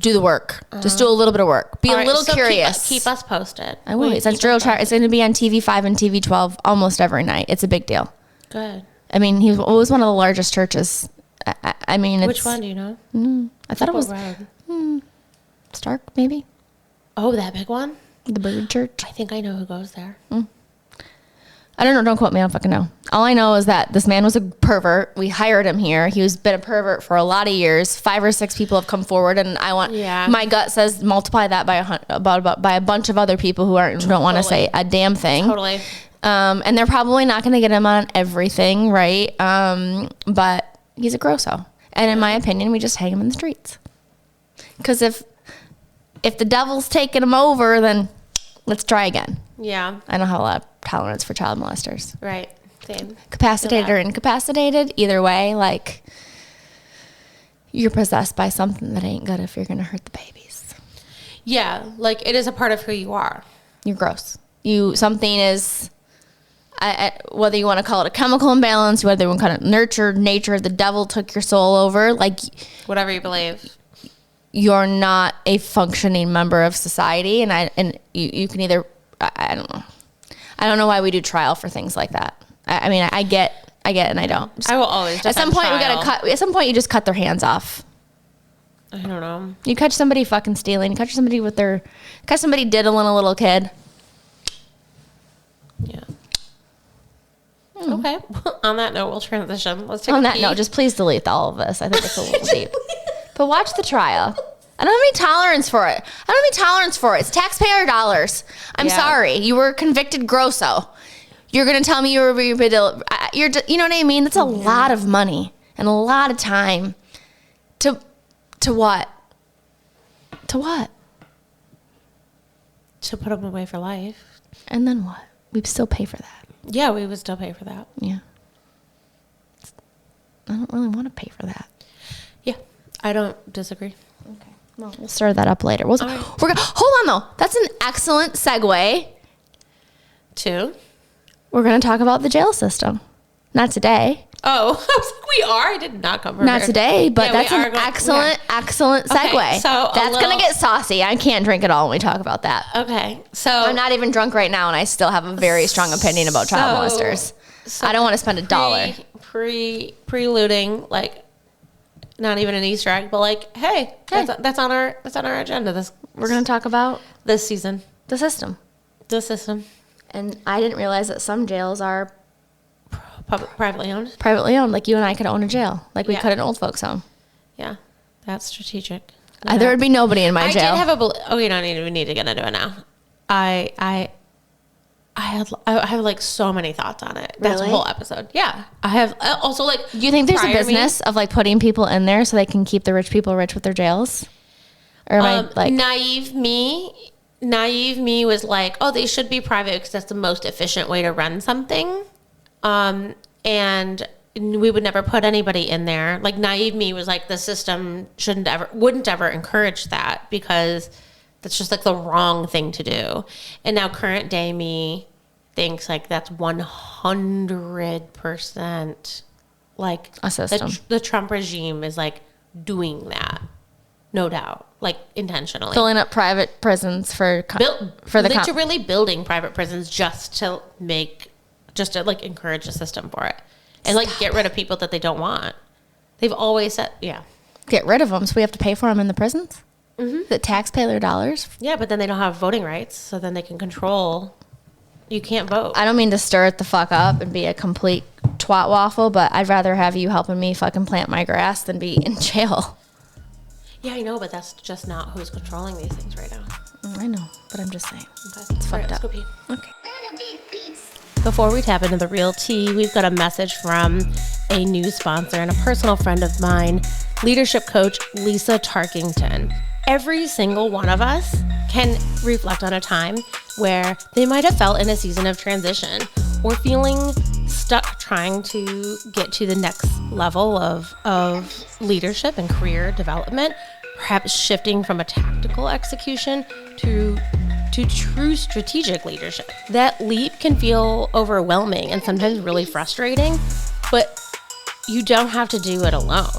do the work. Just do a little bit of work. Be All a right, little so curious. Keep us posted. I will. It's going to be on TV5 and TV12 almost every night. It's a big deal. Good. I mean, he was one of the largest churches. I mean, it's... Which one do you know? I thought it was Stark, maybe? Oh, that big one? The Bird Church. I think I know who goes there. I don't know. Don't quote me. I don't fucking know. All I know is that this man was a pervert. We hired him here. He was been a pervert for a lot of years. 5 or 6 people have come forward, and my gut says multiply that by by a bunch of other people who don't want to say a damn thing. Totally. And they're probably not going to get him on everything, right? But he's a grosso, and in my opinion, we just hang him in the streets. Because if the devil's taking him over, then let's try again. Yeah. I don't have a lot of tolerance for child molesters. Right. Same. Capacitated or incapacitated, either way, like, you're possessed by something that ain't good if you're going to hurt the babies. Yeah. Like, it is a part of who you are. You're gross. Something is, whether you want to call it a chemical imbalance, whether you want to call it nurture, nature, the devil took your soul over, like, whatever you believe. You're not a functioning member of society, and you can either, I don't know. I don't know why we do trial for things like that. I mean, I get it, and I don't. I will always. At some point, we gotta cut. At some point, you just cut their hands off. I don't know. You catch somebody fucking stealing. You catch somebody catch somebody diddling a little kid. Yeah. Okay. On that note, we'll transition. Let's take On a that peek. note, just please delete all of this. I think it's a little deep. But watch the trial. I don't have any tolerance for it. It's taxpayer dollars. I'm sorry. You were convicted grosso. You're going to tell me you know what I mean? That's a lot of money and a lot of time to what? To what? To put them away for life. And then what? We'd still pay for that. Yeah, we would still pay for that. Yeah. I don't really want to pay for that. Yeah, I don't disagree. Okay. Well, we'll stir that up later. Hold on though. That's an excellent segue. We're going to talk about the jail system. Not today. Oh, I was like, we are? I did not come from Not here. today, but that's an excellent segue. Okay, so that's going to get saucy. I can't drink it all when we talk about that. Okay, so I'm not even drunk right now, and I still have a very strong opinion about child molesters. I don't want to spend $1. Preluding, like, not even an Easter egg, but like, hey. That's on our agenda. We're going to talk about this season. The system. And I didn't realize that some jails are privately owned. Privately owned, like you and I could own a jail, like we could an old folks home. Yeah, that's strategic. There would be nobody in my jail. I did have we need to get into it now. I have like so many thoughts on it. That's a whole episode. Yeah, I have also like. Do you think there's a business of like putting people in there so they can keep the rich people rich with their jails? Or am I like naive me? Naive me was like, oh, they should be private because that's the most efficient way to run something. And we would never put anybody in there. Like naive me was like, the system wouldn't ever encourage that because that's just like the wrong thing to do. And now current day me thinks like that's 100% like a system. The Trump regime is like doing that. No doubt, like intentionally filling up private prisons literally building private prisons just to like encourage a system for it and like get rid of people that they don't want. They've always said, get rid of them, so we have to pay for them in the prisons. The taxpayer dollars. Yeah, but then they don't have voting rights, so then they can control. You can't vote. I don't mean to stir it the fuck up and be a complete twat waffle, but I'd rather have you helping me fucking plant my grass than be in jail. Yeah, I know, but that's just not who's controlling these things right now. I know, but I'm just saying. Okay. It's fucked up. Okay. Okay. Before we tap into the real tea, we've got a message from a new sponsor and a personal friend of mine, leadership coach Lisa Tarkington. Every single one of us can reflect on a time where they might have felt in a season of transition or feeling stuck trying to get to the next level of leadership and career development, perhaps shifting from a tactical execution to true strategic leadership. That leap can feel overwhelming and sometimes really frustrating, but you don't have to do it alone.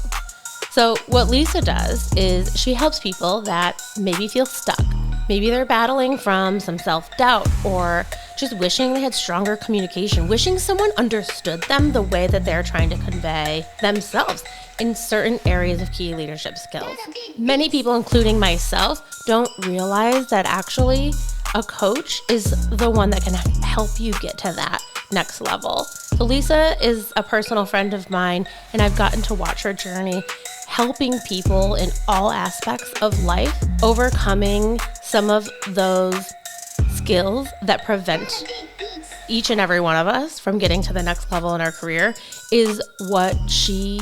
So what Lisa does is she helps people that maybe feel stuck. Maybe they're battling from some self-doubt or just wishing they had stronger communication, wishing someone understood them the way that they're trying to convey themselves in certain areas of key leadership skills. Many people, including myself, don't realize that actually a coach is the one that can help you get to that next level. So Lisa is a personal friend of mine, and I've gotten to watch her journey helping people in all aspects of life, overcoming some of those skills that prevent each and every one of us from getting to the next level in our career is what she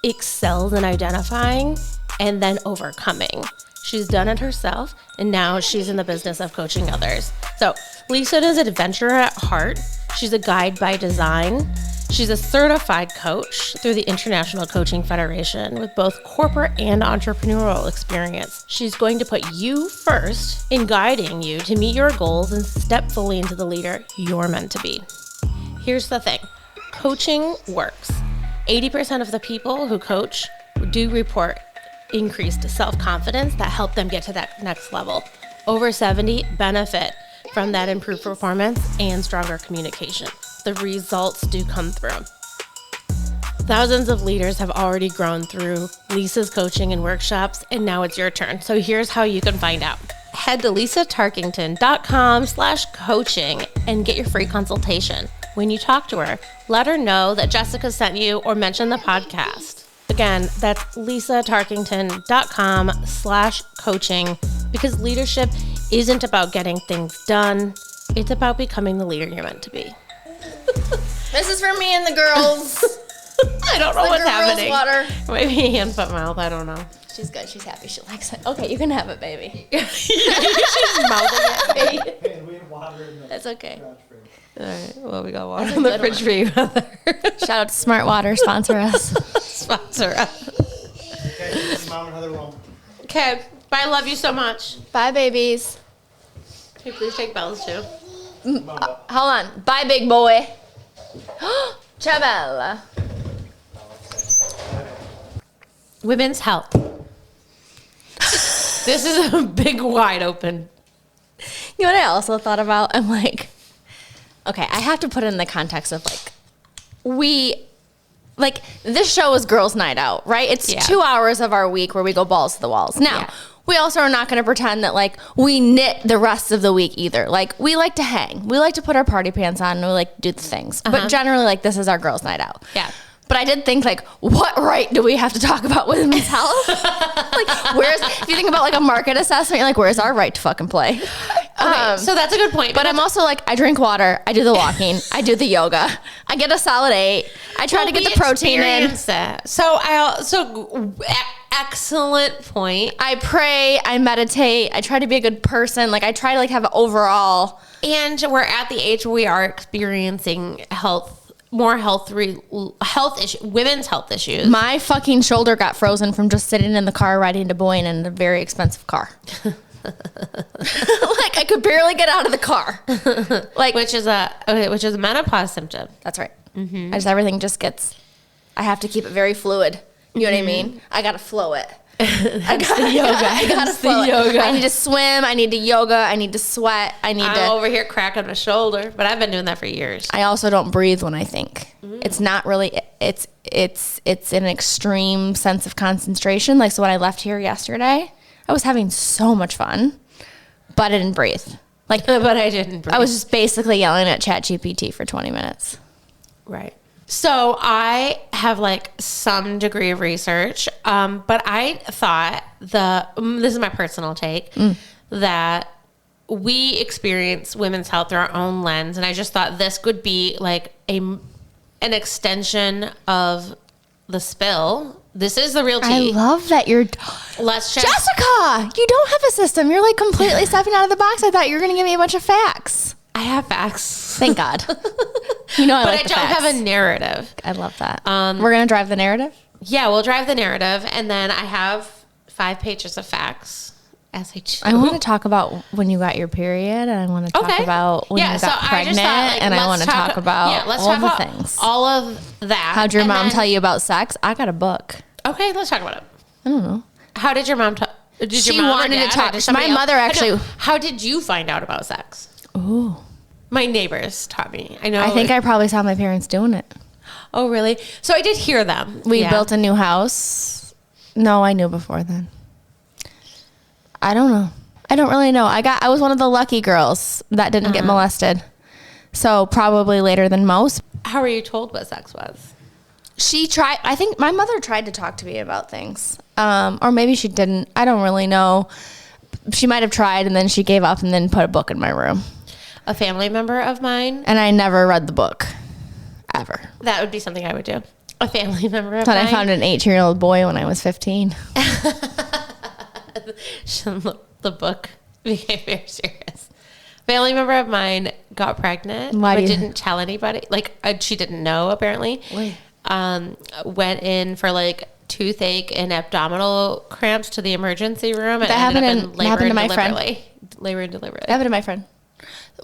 excels in identifying and then overcoming. She's done it herself, and now she's in the business of coaching others. So Lisa is an adventurer at heart. She's a guide by design. She's a certified coach through the International Coaching Federation with both corporate and entrepreneurial experience. She's going to put you first in guiding you to meet your goals and step fully into the leader you're meant to be. Here's the thing. Coaching works. 80% of the people who coach do report increased self-confidence that help them get to that next level. Over 70 benefit from that improved performance and stronger communication. The results do come through. Thousands of leaders have already grown through Lisa's coaching and workshops, and now it's your turn. So here's how you can find out. Head to lisatarkington.com/coaching and get your free consultation. When you talk to her, let her know that Jessica sent you or mention the podcast. Again, that's lisatarkington.com/coaching, because leadership isn't about getting things done. It's about becoming the leader you're meant to be. This is for me and the girls. I don't know what's happening. Water. Maybe hand, foot, mouth. I don't know. She's good. She's happy. She likes it. Okay, you can have it, baby. She's mouthing it, baby. Hey, we have water in the That's okay. garage fridge. All right. Well, we got water in the fridge for you, Heather. Shout out to Smart Water. Sponsor us. Sponsor us. Okay, this is Mom and Heather Rome. Okay. Bye. I love you so much. Bye, babies. Can you please take Bells too? Hold on. Bye, big boy. Chabella. Women's health. This is a big, wide open. You know what I also thought about? I'm like, okay, I have to put it in the context of this show is girls' night out, right? It's 2 hours of our week where we go balls to the walls. Now, we also are not going to pretend that we knit the rest of the week either. We like to hang. We like to put our party pants on and we like to do the things. But generally, this is our girls' night out. Yeah. But I did think, what right do we have to talk about women's health? If you think about a market assessment, you're where's our right to fucking play? Okay, so that's a good point. But I'm also I drink water, I do the walking, I do the yoga, I get a solid 8. I try to get the protein in. Excellent point. I pray, I meditate, I try to be a good person. I try to have an overall. And we're at the age where we are experiencing women's health issues. My fucking shoulder got frozen from just sitting in the car riding to Boyne in a very expensive car. I could barely get out of the car. Which is a menopause symptom. That's right. Mm-hmm. I have to keep it very fluid. You know what I mean? I gotta flow it. I gotta flow it. I need to swim. I need to yoga. I need to sweat. I'm over here cracking my shoulder, but I've been doing that for years. I also don't breathe when I think. It's not really. It's an extreme sense of concentration. So when I left here yesterday, I was having so much fun, but I didn't breathe. But I didn't breathe. I was just basically yelling at ChatGPT for 20 minutes. Right. So I have some degree of research, but I thought this is my personal take, that we experience women's health through our own lens. And I just thought this would be an extension of the spill. This is the real tea. I love that you're... Jessica, you don't have a system. You're completely stepping out of the box. I thought you were going to give me a bunch of facts. I have facts. Thank God. But I don't have a narrative. I love that. We're going to drive the narrative? Yeah, we'll drive the narrative. And then I have 5 pages of facts as I choose. I want to talk about when you got your period. And I want to talk about when you got pregnant. And I want to talk about all the things. All of that. How'd your mom tell you about sex? I got a book. Okay, let's talk about it. I don't know. How did your mom talk? Did She your mom or wanted to dad, or talk- did somebody my mother else- actually- No, how did you find out about sex? Ooh. My neighbors taught me. I know. I think I probably saw my parents doing it. Oh, really? So I did hear them. We Yeah. built a new house. No, I knew before then. I don't know. I don't really know. I was one of the lucky girls that didn't get molested. So probably later than most. How were you told what sex was? She tried. I think my mother tried to talk to me about things. Or maybe she didn't. I don't really know. She might have tried and then she gave up and then put a book in my room. A family member of mine. And I never read the book. Ever. That would be something I would do. A family member of But mine. I found an 18-year-old boy when I was 15. The book became very serious. Family member of mine got pregnant, Why but do you- didn't tell anybody. Like she didn't know apparently. Went in for like toothache and abdominal cramps to the emergency room. And That ended happened up in that labor happened to and my friend. delivery. Labor and delivery. That happened to my friend.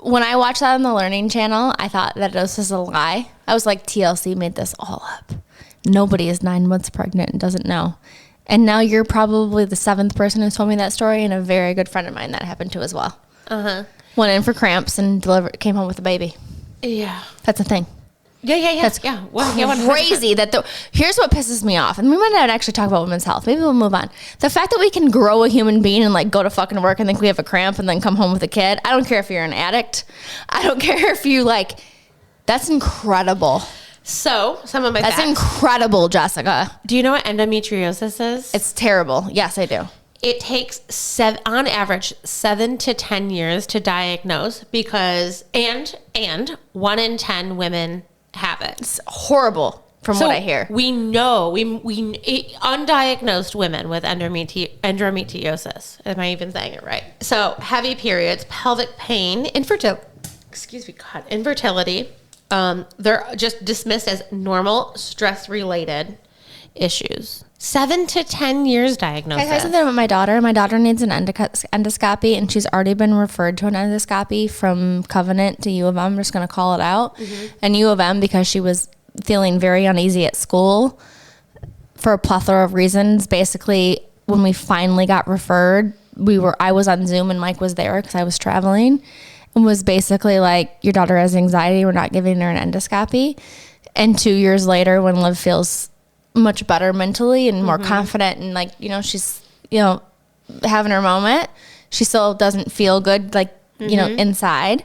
When I watched that on the Learning Channel, I thought that this was a lie. I was like, TLC made this all up. Nobody is 9 months pregnant and doesn't know. And now you're probably the 7th person who's told me that story, and a very good friend of mine that happened to as well. Went in for cramps and came home with a baby. Yeah. That's a thing. Yeah. That's Well, yeah, 100%. crazy that here's what pisses me off, and we might not actually talk about women's health. Maybe we'll move on. The fact that we can grow a human being and like go to fucking work and think we have a cramp and then come home with a kid. I don't care if you're an addict. I don't care if you like. That's incredible. So some of my That's facts. incredible, Jessica. Do you know what endometriosis is? It's terrible. Yes, I do. It takes on average 7 to 10 years to diagnose because and 1 in 10 women have it. It's horrible from what I hear. We know undiagnosed women with endometriosis. Am I even saying it right? So heavy periods, pelvic pain, infertility. They're just dismissed as normal stress-related issues. 7 to 10 years diagnosis. Can I tell you something about my daughter? My daughter needs an endoscopy, and she's already been referred to an endoscopy from Covenant to U of M. I'm just going to call it out. And U of M, because she was feeling very uneasy at school for a plethora of reasons. Basically, when we finally got referred, I was on Zoom and Mike was there because I was traveling, and was basically like, your daughter has anxiety. We're not giving her an endoscopy. And 2 years later, when Liv feels much better mentally and more confident and like, she's, having her moment, she still doesn't feel good, like, inside.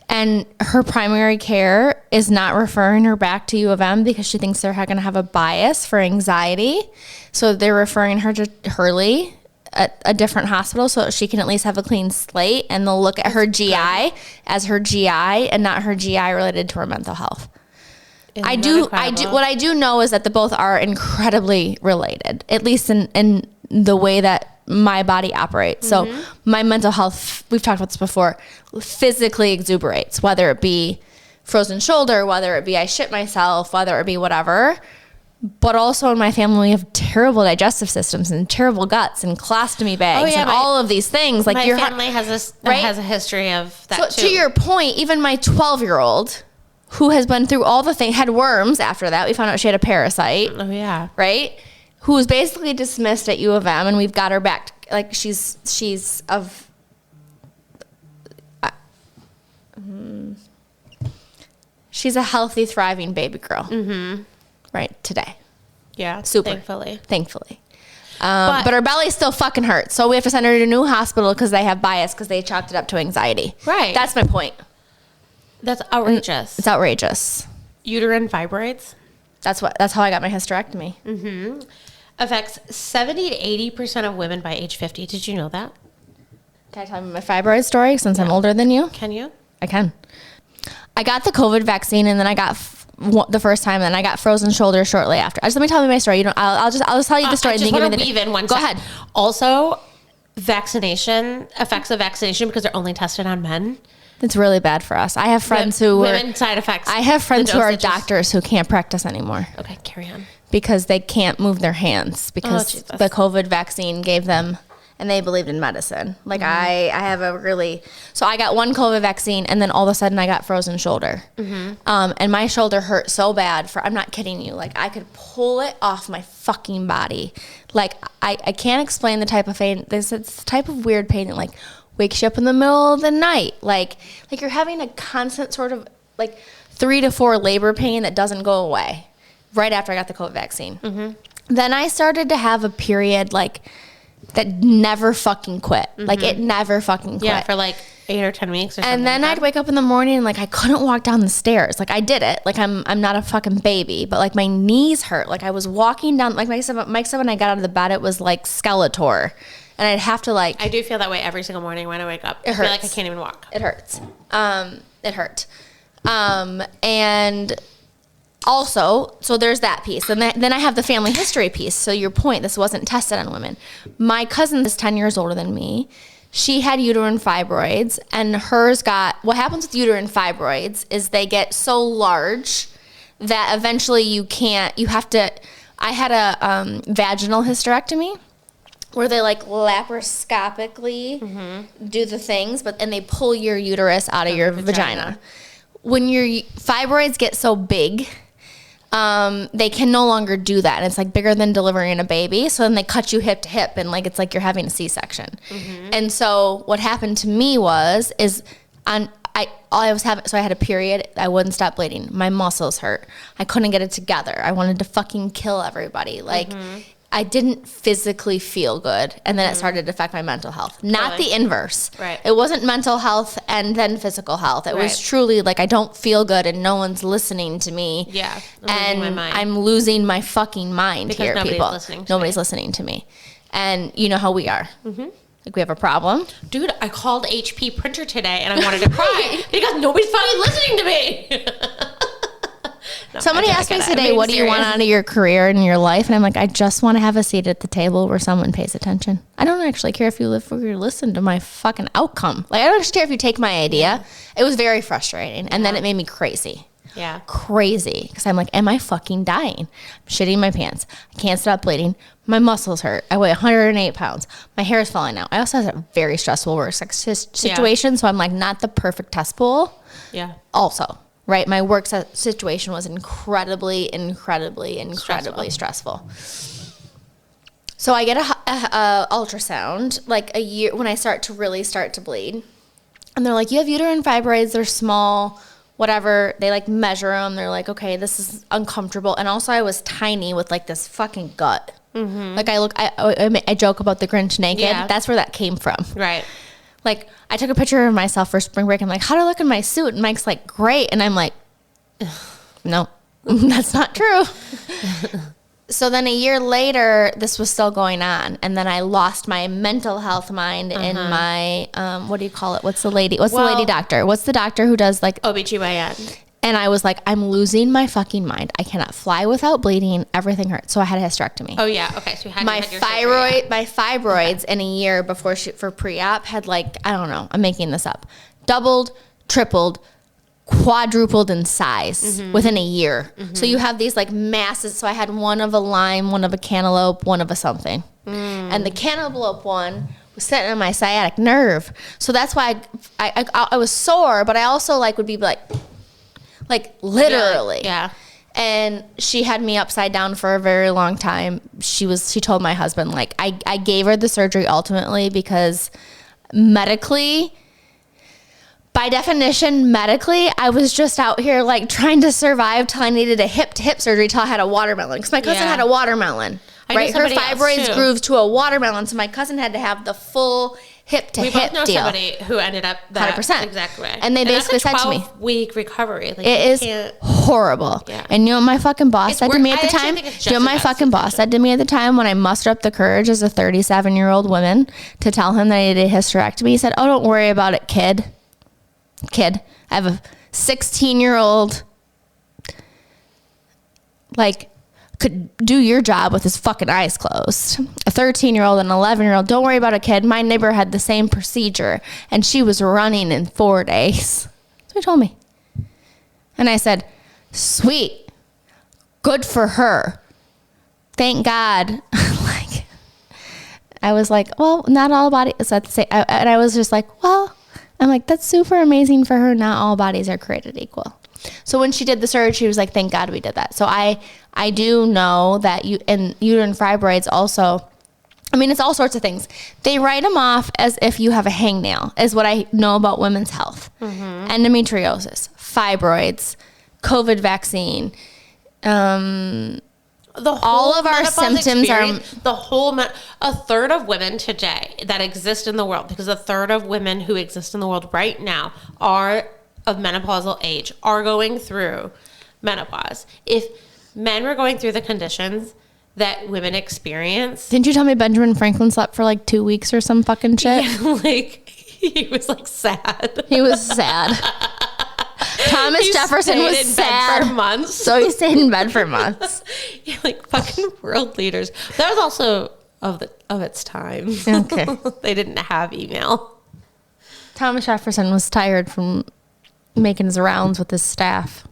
And her primary care is not referring her back to U of M because she thinks they're going to have a bias for anxiety. So they're referring her to Hurley at a different hospital so she can at least have a clean slate, and they'll look at her GI as her GI and not her GI related to her mental health. What I do know is that the both are incredibly related, at least in the way that my body operates. So my mental health, we've talked about this before, physically exuberates, whether it be frozen shoulder, whether it be I shit myself, whether it be whatever. But also in my family, we have terrible digestive systems and terrible guts and colostomy bags and all of these things. Like my your family has a history of that so too. to your point, even my 12-year-old who has been through all the things, had worms after that. We found out she had a parasite. Oh, yeah. Right? Who was basically dismissed at U of M, and we've got her back. Like, she's of... she's a healthy, thriving baby girl. Mm-hmm. Right? Today. Yeah. Super. Thankfully. But her belly still fucking hurts. So we have to send her to a new hospital because they have bias because they chalked it up to anxiety. Right. That's my point. That's outrageous. It's outrageous. Uterine fibroids. That's how I got my hysterectomy. Affects 70 to 80% of women by age 50. Did you know that? Can I tell you my fibroid story since I'm older than you? Can you? I can. I got the COVID vaccine, and then I got the first time, and then I got frozen shoulder shortly after. Let me tell you my story. I'll just tell you the story. I just want to weave in one. Go ahead. Also, effects of vaccination because they're only tested on men. It's really bad for us. I have friends women side effects. I have friends who are doctors who can't practice anymore. Okay, carry on. Because they can't move their hands because the COVID vaccine gave them and they believed in medicine. Like I have a really, so I got one COVID vaccine and then all of a sudden I got frozen shoulder. And my shoulder hurt so bad I'm not kidding you. Like I could pull it off my fucking body. Like I can't explain the type of pain. There's this type of weird pain that like wakes you up in the middle of the night. Like you're having a constant sort of like 3 to 4 labor pain that doesn't go away right after I got the COVID vaccine. Then I started to have a period like that never fucking quit. Like it never fucking quit. Yeah, for like 8 or 10 weeks or something. And then I'd wake up in the morning and like I couldn't walk down the stairs. Like I did it. Like I'm not a fucking baby, but like my knees hurt. Like I was walking down, like Mike said when I got out of the bed, it was like Skeletor. And I'd have to like... I do feel that way every single morning when I wake up. It hurts. I feel like I can't even walk. It hurts. It hurt. And also, so there's that piece. And then I have the family history piece. So your point, this wasn't tested on women. My cousin is 10 years older than me. She had uterine fibroids, and hers got... What happens with uterine fibroids is they get so large that eventually you have to... I had a vaginal hysterectomy, where they like laparoscopically do the things, and they pull your uterus out of your vagina. When your fibroids get so big, they can no longer do that. And it's like bigger than delivering a baby. So then they cut you hip to hip and like, it's like you're having a C-section. And so what happened to me I had a period. I wouldn't stop bleeding. My muscles hurt. I couldn't get it together. I wanted to fucking kill everybody. Like, I didn't physically feel good, and then it started to affect my mental health. Not the inverse. Right. It wasn't mental health and then physical health. It was truly like I don't feel good, and no one's listening to me. Yeah, I'm losing my fucking mind because here, people. Nobody's me. listening to me, and you know how we are. Like we have a problem. Dude, I called HP printer today, and I wanted to cry because nobody's fucking listening to me. No, Somebody asked me today, what do you want out of your career and your life? And I'm like, I just want to have a seat at the table where someone pays attention. I don't actually care if you listen to my fucking outcome. Like, I don't actually care if you take my idea. It was very frustrating. And then it made me crazy. Yeah. Crazy. Because I'm like, am I fucking dying? I'm shitting my pants. I can't stop bleeding. My muscles hurt. I weigh 108 pounds. My hair is falling out. I also have a very stressful work situation. So I'm like, not the perfect test pool. Yeah. Also. Right, my work situation was incredibly stressful. So I get a ultrasound like a year when I start to bleed, and they're like, "You have uterine fibroids. They're small, whatever." They like measure them. They're like, "Okay, this is uncomfortable." And also, I was tiny with like this fucking gut. Like I joke about the Grinch naked. Yeah. That's where that came from. Right. Like, I took a picture of myself for spring break. I'm like, how do I look in my suit? And Mike's like, great. And I'm like, no, that's not true. So then a year later, this was still going on. And then I lost my mental health mind in my, what do you call it? What's the lady doctor? What's the doctor who does like OBGYN? And I was like, I'm losing my fucking mind. I cannot fly without bleeding. Everything hurts. So I had a hysterectomy. Oh yeah. Okay. So you had my fibroids in a year before for pre-op had like, I don't know, I'm making this up, doubled, tripled, quadrupled in size within a year. So you have these like masses. So I had one of a lime, one of a cantaloupe, one of a something. And the cantaloupe one was sitting on my sciatic nerve. So that's why I was sore, but I also like would be like literally. Yeah. And she had me upside down for a very long time. She told my husband, like, I gave her the surgery ultimately because medically, by definition, I was just out here like trying to survive till I needed a hip to hip surgery till I had a watermelon. Because my cousin had a watermelon. Right? Her fibroids grew to a watermelon. So my cousin had to have the full hip to hip deal. We both know somebody who ended up that 100%. Exact way. And they basically said to me, 12-week recovery. Like, it is horrible. Yeah. And you know what my fucking boss said to me at the time? You know what my fucking boss said to me at the time when I mustered up the courage as a 37-year-old woman to tell him that I needed a hysterectomy? He said, oh, don't worry about it, kid. I have a 16-year-old, like, could do your job with his fucking eyes closed. A 13-year-old and an 11-year-old. Don't worry about a kid. My neighbor had the same procedure, and she was running in 4 days. That's what he told me. And I said, sweet. Good for her. Thank God. I was like, well, not all bodies. So and I was just like, well, I'm like, that's super amazing for her. Not all bodies are created equal. So when she did the surgery, she was like, thank God we did that. So I do know that uterine fibroids also, I mean, it's all sorts of things. They write them off as if you have a hangnail, is what I know about women's health. Endometriosis, fibroids, COVID vaccine, all of our symptoms are a third of women today that exist in the world, because a third of women who exist in the world right now are of menopausal age, are going through menopause. If men were going through the conditions that women experience, Didn't you tell me Benjamin Franklin slept for like 2 weeks or some fucking shit? yeah, like he was like sad. He was sad. Thomas Jefferson was sad for months. So he stayed in bed for months. Yeah, like fucking world leaders. That was also of its time. Okay. They didn't have email. Thomas Jefferson was tired from making his rounds with his staff.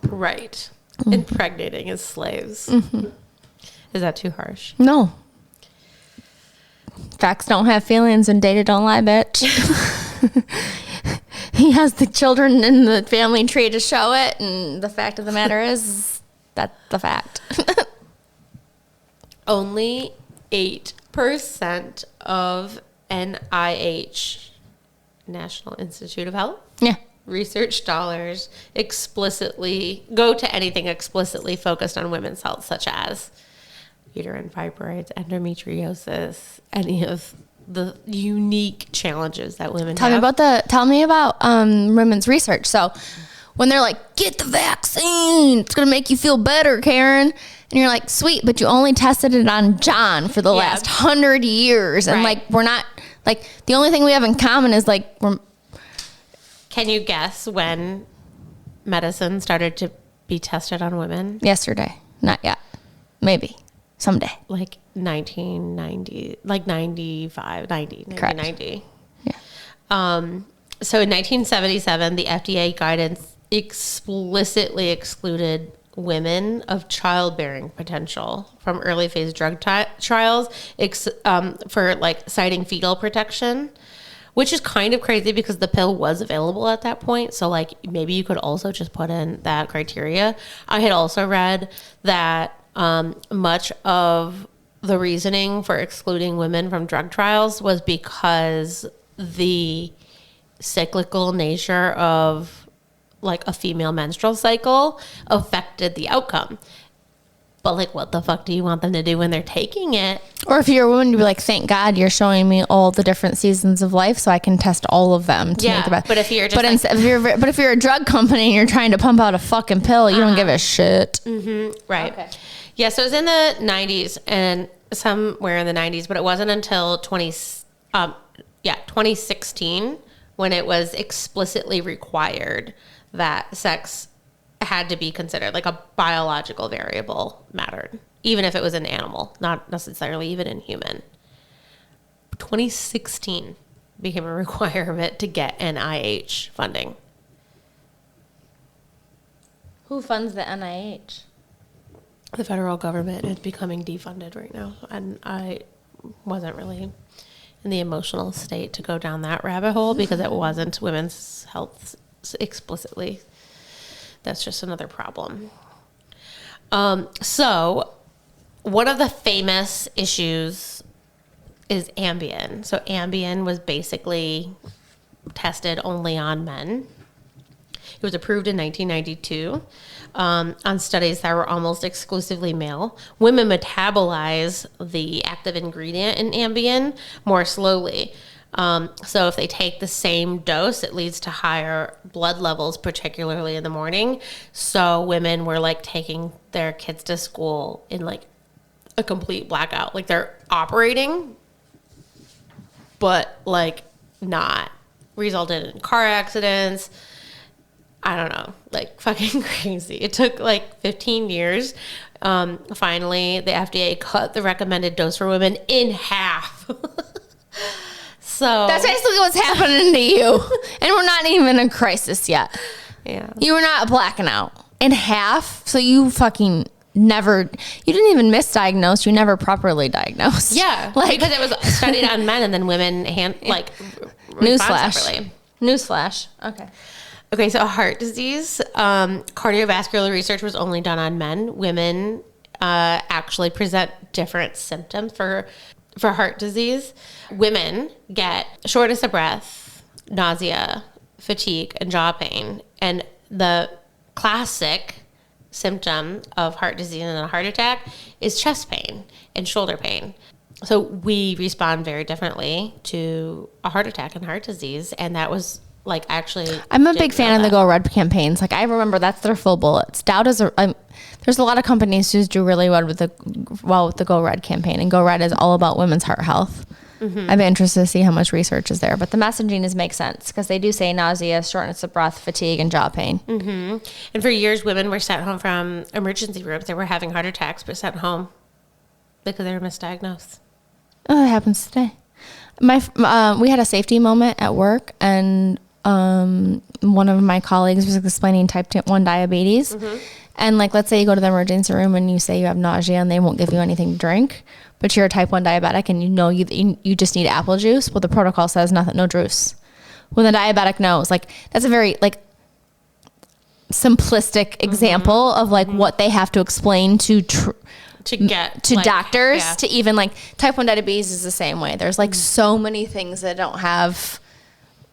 Right. Impregnating his slaves. Is that too harsh? No. Facts don't have feelings and data don't lie, bitch. He has the children in the family tree to show it, and the fact of the matter is that's the fact. Only 8% of NIH, National Institute of Health, Yeah. research dollars explicitly go to anything explicitly focused on women's health, such as uterine fibroids, endometriosis, any of the unique challenges that women Tell me about women's research. So when they're like, get the vaccine, it's going to make you feel better, Karen. And you're like, sweet, but you only tested it on John for the last 100 years. And like, we're not like, the only thing we have in common is like, Can you guess when medicine started to be tested on women? yesterday, not yet, maybe someday. Like 1990, like 95, 90, Correct. 1990. Yeah. So in 1977, the FDA guidance explicitly excluded women of childbearing potential from early phase drug trials for like citing fetal protection, which is kind of crazy because the pill was available at that point. So like maybe you could also just put in that criteria. I had also read that much of the reasoning for excluding women from drug trials was because the cyclical nature of like a female menstrual cycle affected the outcome. But like, what the fuck do you want them to do when they're taking it? Or if you're a woman, you'd be like, thank God you're showing me all the different seasons of life so I can test all of them to make the best. But if you're just but if you're a drug company and you're trying to pump out a fucking pill, you don't give a shit. Right. Okay. Yeah, so it was in the 90s and somewhere in the 90s, but it wasn't until 2016 when it was explicitly required that sex had to be considered like a biological variable mattered, even if it was an animal, not necessarily even in human. 2016 became a requirement to get NIH funding. Who funds the NIH? The federal government is becoming defunded right now, and I wasn't really in the emotional state to go down that rabbit hole because it wasn't women's health explicitly. That's just another problem. So one of the famous issues is Ambien. So Ambien was basically tested only on men. It was approved in 1992 on studies that were almost exclusively male. Women metabolize the active ingredient in Ambien more slowly. So if they take the same dose, it leads to higher blood levels, particularly in the morning. So women were like taking their kids to school in like a complete blackout. Like they're operating, but like not. Resulted in car accidents. I don't know, like fucking crazy. It took like 15 years. Finally, the FDA cut the recommended dose for women in half. So That's basically what's happening to you. And we're not even in a crisis yet. yeah. You were not blacking out in half. So you fucking never, you didn't even misdiagnose, you never properly diagnosed. Yeah, Like, because it was studied on men and then women newsflash. Newsflash. Okay. Okay, so heart disease, cardiovascular research was only done on men. Women actually present different symptoms for heart disease. Women get shortness of breath, nausea, fatigue, and jaw pain. And the classic symptom of heart disease and a heart attack is chest pain and shoulder pain. So we respond very differently to a heart attack and heart disease, and that was like actually. I'm a big fan of the Go Red campaigns. Like I remember that's their full bullets. Doubt is there's a lot of companies who do really well with the Go Red campaign, and Go Red is all about women's heart health. I'd be interested to see how much research is there, but the messaging makes sense because they do say nausea, shortness of breath, fatigue, and jaw pain. And for years, women were sent home from emergency rooms. They were having heart attacks, but sent home because they were misdiagnosed. Oh, it happens today. We had a safety moment at work, and one of my colleagues was explaining type 1 diabetes. And like, let's say you go to the emergency room and you say you have nausea and they won't give you anything to drink, but you're a type 1 diabetic and you know you just need apple juice. Well, the protocol says nothing, no juice. When the diabetic knows, like that's a very like simplistic example of like what they have to explain to doctors to even like type 1 diabetes is the same way. There's like so many things that don't have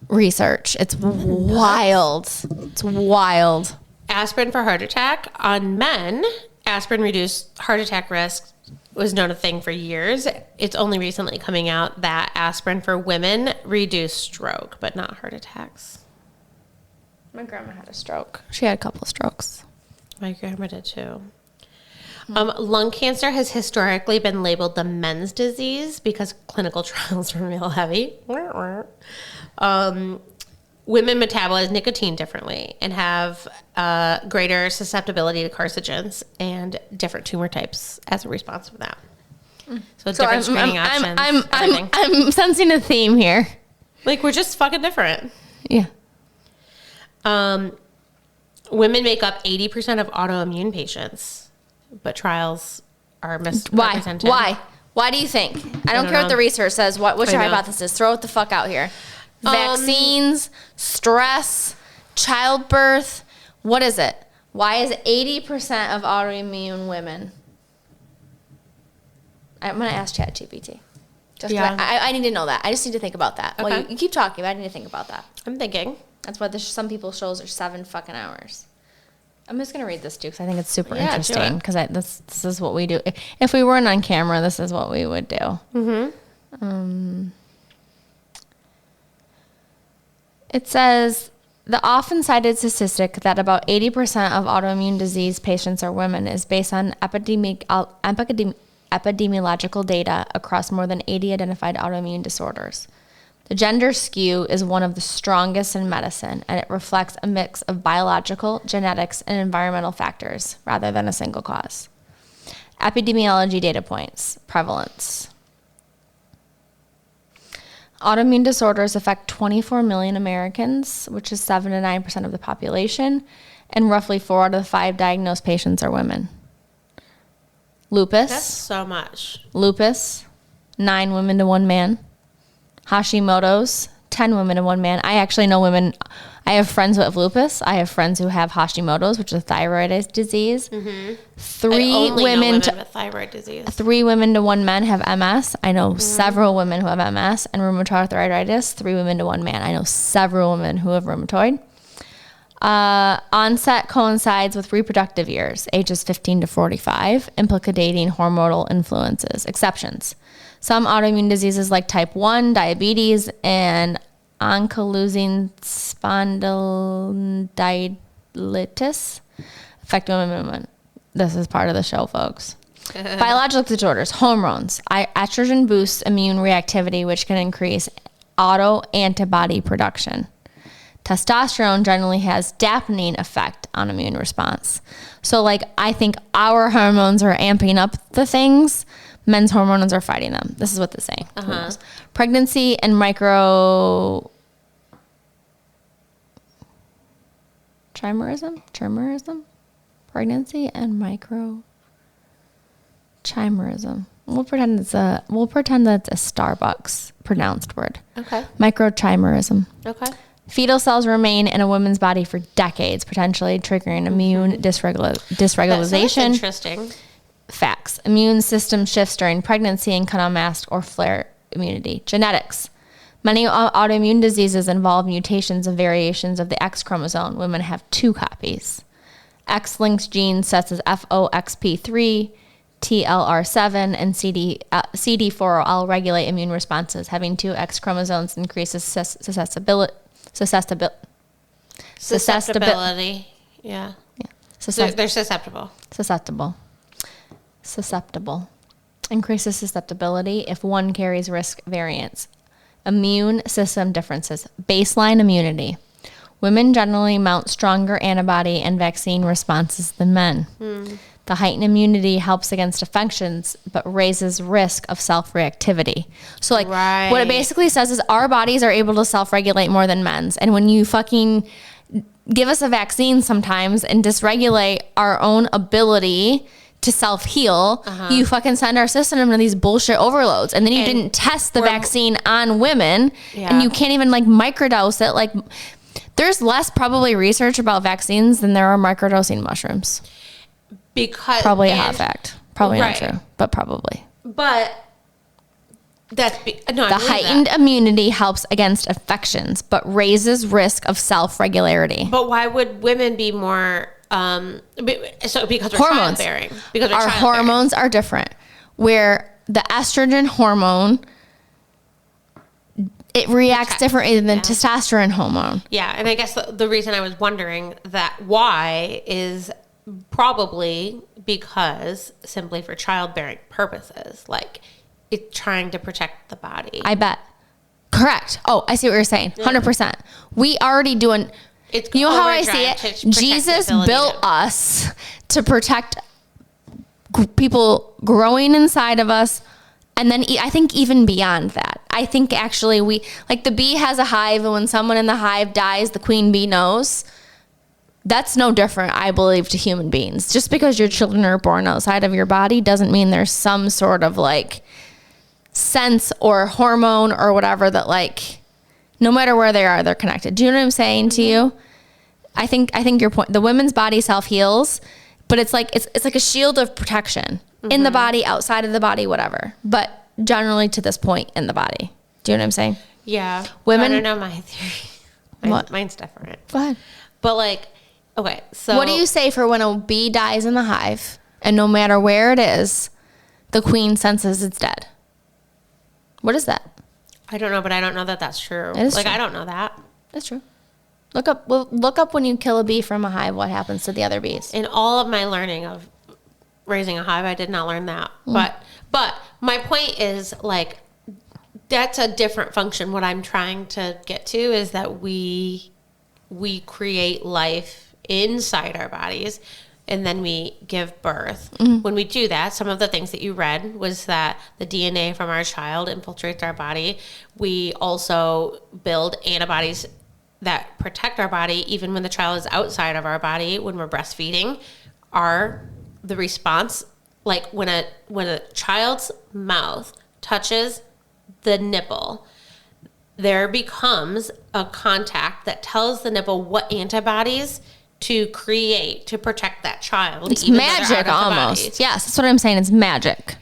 research. It's wild. It's wild. Aspirin for heart attack. On men, aspirin reduced heart attack risk was known a thing for years. It's only recently coming out that aspirin for women reduced stroke, but not heart attacks. My grandma had a stroke. She had a couple of strokes. My grandma did too. Lung cancer has historically been labeled the men's disease because clinical trials are real heavy. Women metabolize nicotine differently and have greater susceptibility to carcinogens and different tumor types as a response of that. So different screening options. I'm sensing a theme here. Like we're just fucking different. Yeah. Women make up 80% of autoimmune patients, but trials are misrepresented. Why do you think? I don't care what the research says. What's your hypothesis? Throw it the fuck out here. Vaccines, stress, childbirth. What is it? Why is 80% of autoimmune women? I'm going to ask ChatGPT. I need to know that. I just need to think about that. Okay. Well, you keep talking, but I need to think about that. I'm thinking. That's why some people's shows are 7 fucking hours. I'm just going to read this too because I think it's super interesting because this is what we do. If we weren't on camera, this is what we would do. It says, the often cited statistic that about 80% of autoimmune disease patients are women is based on epidemiological data across more than 80 identified autoimmune disorders. The gender skew is one of the strongest in medicine, and it reflects a mix of biological, genetics, and environmental factors rather than a single cause. Epidemiology data points, prevalence. Autoimmune disorders affect 24 million Americans, which is 7 to 9% of the population, and roughly 4 out of the 5 diagnosed patients are women. Lupus. That's so much. Lupus, 9 women to 1 man. Hashimoto's, 10 women to 1 man. I actually know women. I have friends who have lupus. I have friends who have Hashimoto's, which is a thyroid disease. 3 women with thyroid disease. 3 women to 1 man have MS. I know several women who have MS and rheumatoid arthritis. 3 women to 1 man. I know several women who have rheumatoid. Onset coincides with reproductive years, ages 15 to 45, implicating hormonal influences. Exceptions. Some autoimmune diseases like type 1, diabetes, and ankylosing spondylitis affect women and men. This is part of the show, folks. Biological disorders, hormones. Estrogen boosts immune reactivity, which can increase autoantibody production. Testosterone generally has dampening effect on immune response. So, like, I think our hormones are amping up the things. Men's hormones are fighting them. This is what they're saying. Pregnancy and chimerism? Pregnancy and Chimerism. We'll pretend that's a Starbucks pronounced word. Okay. Microchimerism. Okay. Fetal cells remain in a woman's body for decades, potentially triggering immune dysregulation. That's interesting. Facts. Immune system shifts during pregnancy and can unmask or flare immunity. Genetics. Many autoimmune diseases involve mutations of variations of the X chromosome. Women have 2 copies. X-linked genes such as FOXP3, TLR7, and CD4L regulate immune responses. Having 2 X chromosomes increases susceptibility. Yeah. They're susceptible. Susceptible. Increases susceptibility if one carries risk variants. Immune system differences. Baseline immunity. Women generally mount stronger antibody and vaccine responses than men. The heightened immunity helps against infections, but raises risk of self-reactivity. So, like, what it basically says is our bodies are able to self-regulate more than men's. And when you fucking give us a vaccine sometimes and dysregulate our own ability to self-heal, you fucking send our system into these bullshit overloads. And then you didn't test the vaccine on women, and you can't even, like, microdose it. Like, there's less probably research about vaccines than there are microdosing mushrooms. Because probably a hot fact. Probably not true, but probably. But the heightened immunity helps against infections, but raises risk of self-regularity. But why would women be more? Because we're hormones. childbearing. Our hormones are different. Where the estrogen hormone, it reacts differently than testosterone hormone. Yeah, and I guess the reason I was wondering that why is probably because simply for childbearing purposes, like it's trying to protect the body. I bet. Correct. Oh, I see what you're saying. 100%. We already doing. You know how I see it? Jesus built us to protect people growing inside of us. And then I think even beyond that, I think actually like the bee has a hive, and when someone in the hive dies, the queen bee knows. That's no different, I believe, to human beings. Just because your children are born outside of your body doesn't mean there's some sort of like sense or hormone or whatever that, like, no matter where they are, they're connected. Do you know what I'm saying to you? I think your point, the women's body self-heals, but it's like a shield of protection in the body, outside of the body, whatever. But generally to this point in the body. Do you know what I'm saying? Yeah. Women. I don't know my theory. Mine's different. Go ahead. But like, okay, so what do you say for when a bee dies in the hive, and no matter where it is, the queen senses it's dead? What is that? I don't know, but I don't know that that's true. It is like, true. I don't know that. That's true. Look up when you kill a bee from a hive, what happens to the other bees. In all of my learning of raising a hive, I did not learn that. But my point is, like, that's a different function. What I'm trying to get to is that we create life inside our bodies, and then we give birth. When we do that, some of the things that you read was that the DNA from our child infiltrates our body. We also build antibodies that protect our body even when the child is outside of our body. When we're breastfeeding, the response, like when a child's mouth touches the nipple, there becomes a contact that tells the nipple what antibodies to create to protect that child. It's magic almost. Yes, that's what I'm saying. It's magic.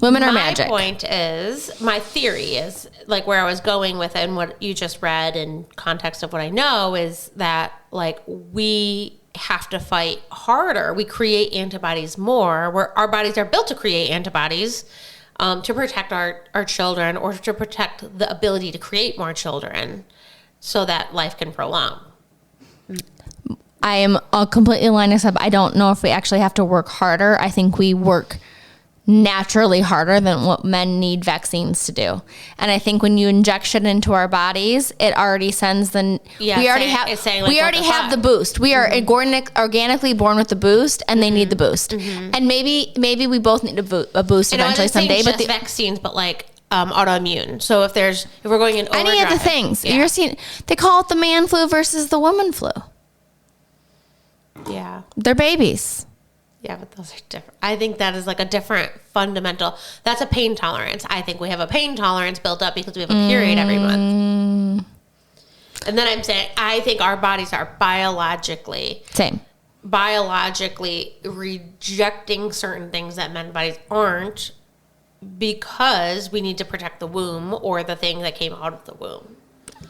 Women are magic. My point is, my theory is, like, where I was going with it and what you just read in context of what I know is that, like, we have to fight harder. We create antibodies more. Our bodies are built to create antibodies to protect our children, or to protect the ability to create more children so that life can prolong. I am completely lined us up. I don't know if we actually have to work harder. I think we work naturally harder than what men need vaccines to do. And I think when you inject shit into our bodies, it already sends we already have the boost. We are organically born with the boost, and they need the boost. And maybe we both need a boost eventually someday. But the vaccines, but like autoimmune. So if we're going in overdrive, any of the things you're seeing, they call it the man flu versus the woman flu. Yeah, they're babies. Yeah, but those are different. I think that is like a different fundamental. That's a pain tolerance. I think we have a pain tolerance built up because we have a period every month. And then I'm saying, I think our bodies are biologically rejecting certain things that men's bodies aren't because we need to protect the womb or the thing that came out of the womb.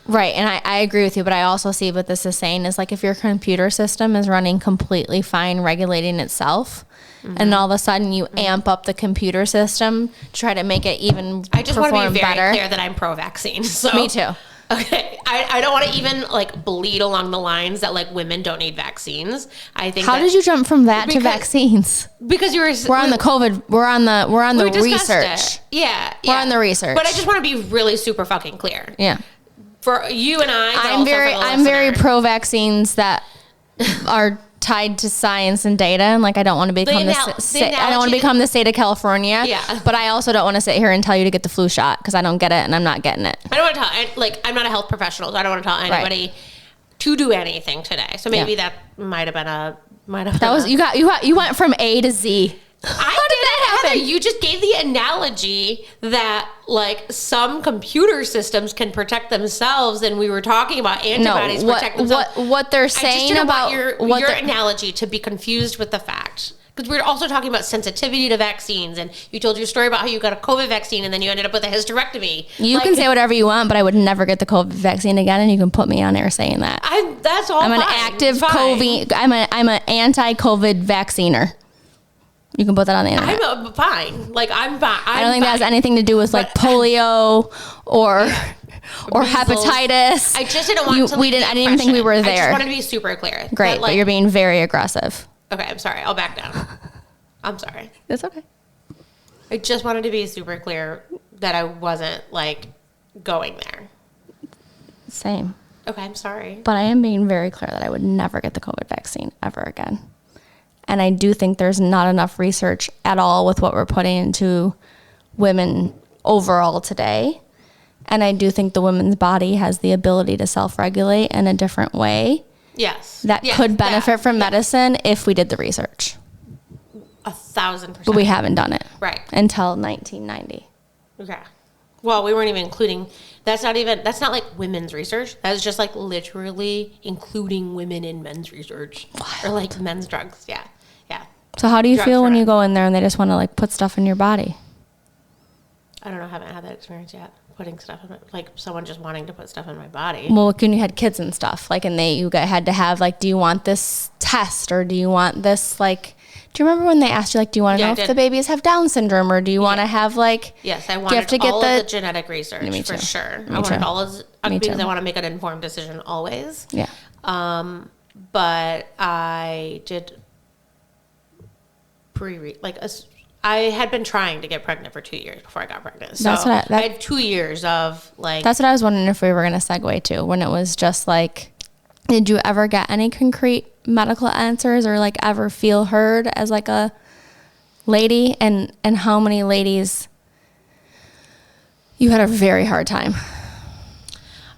Right, and I agree with you, but I also see what this is saying is like if your computer system is running completely fine, regulating itself, and all of a sudden you amp up the computer system to try to make it even I just want to be very better. clear that I'm pro-vaccine. So. Me too. Okay, I don't want to even like bleed along the lines that like women don't need vaccines. I think. How did you jump from that to vaccines? Because we're on the COVID. We're on the research. Yeah, we're on the research. But I just want to be really super fucking clear. Yeah. For you and I, I'm very pro vaccines that are tied to science and data, and like I don't want to become I don't want to become the state of California. Yeah. But I also don't want to sit here and tell you to get the flu shot because I don't get it and I'm not getting it. I don't want to tell I'm not a health professional, so I don't want to tell anybody to do anything today. So maybe that might have been you went from A to Z. How did that happen? Heather, you just gave the analogy that like some computer systems can protect themselves, and we were talking about antibodies protect themselves. What they're saying about your analogy to be confused with the fact. Because we were also talking about sensitivity to vaccines, and you told your story about how you got a COVID vaccine, and then you ended up with a hysterectomy. You can say whatever you want, but I would never get the COVID vaccine again, and you can put me on air saying that. That's all. I'm an active COVID. I'm an anti-COVID vacciner. You can put that on the internet. I'm fine. Like I'm fine. I don't think that has anything to do with like polio or hepatitis. I just didn't want to. I didn't even think we were there. I just wanted to be super clear. Great, but you're being very aggressive. Okay, I'm sorry. I'll back down. I'm sorry. It's okay. I just wanted to be super clear that I wasn't like going there. Same. Okay, I'm sorry. But I am being very clear that I would never get the COVID vaccine ever again. And I do think there's not enough research at all with what we're putting into women overall today. And I do think the women's body has the ability to self-regulate in a different way. Yes. That could benefit from medicine if we did the research. 1,000%. But we haven't done it. Right. Until 1990. Okay. Well, we weren't even including, that's not like women's research. That's just like literally including women in men's research. Wild. Or like men's drugs. Yeah. Yeah. So how do you feel when you go in there and they just want to like put stuff in your body? I don't know. I haven't had that experience yet. Putting stuff in like someone just wanting to put stuff in my body. Well, when you had kids and stuff, like, and you had to have like, do you want this test or do you want this like? Do you remember when they asked you like, do you want to know if the babies have Down syndrome or do you want to have like? Yes, I wanted all of the genetic research for sure. I wanted all of because I want to make an informed decision always. Yeah. But I did I had been trying to get pregnant for 2 years before I got pregnant. So I had 2 years of like. That's what I was wondering if we were going to segue to when it was just like, did you ever get any concrete medical answers or like ever feel heard as like a lady and how many ladies you had a very hard time?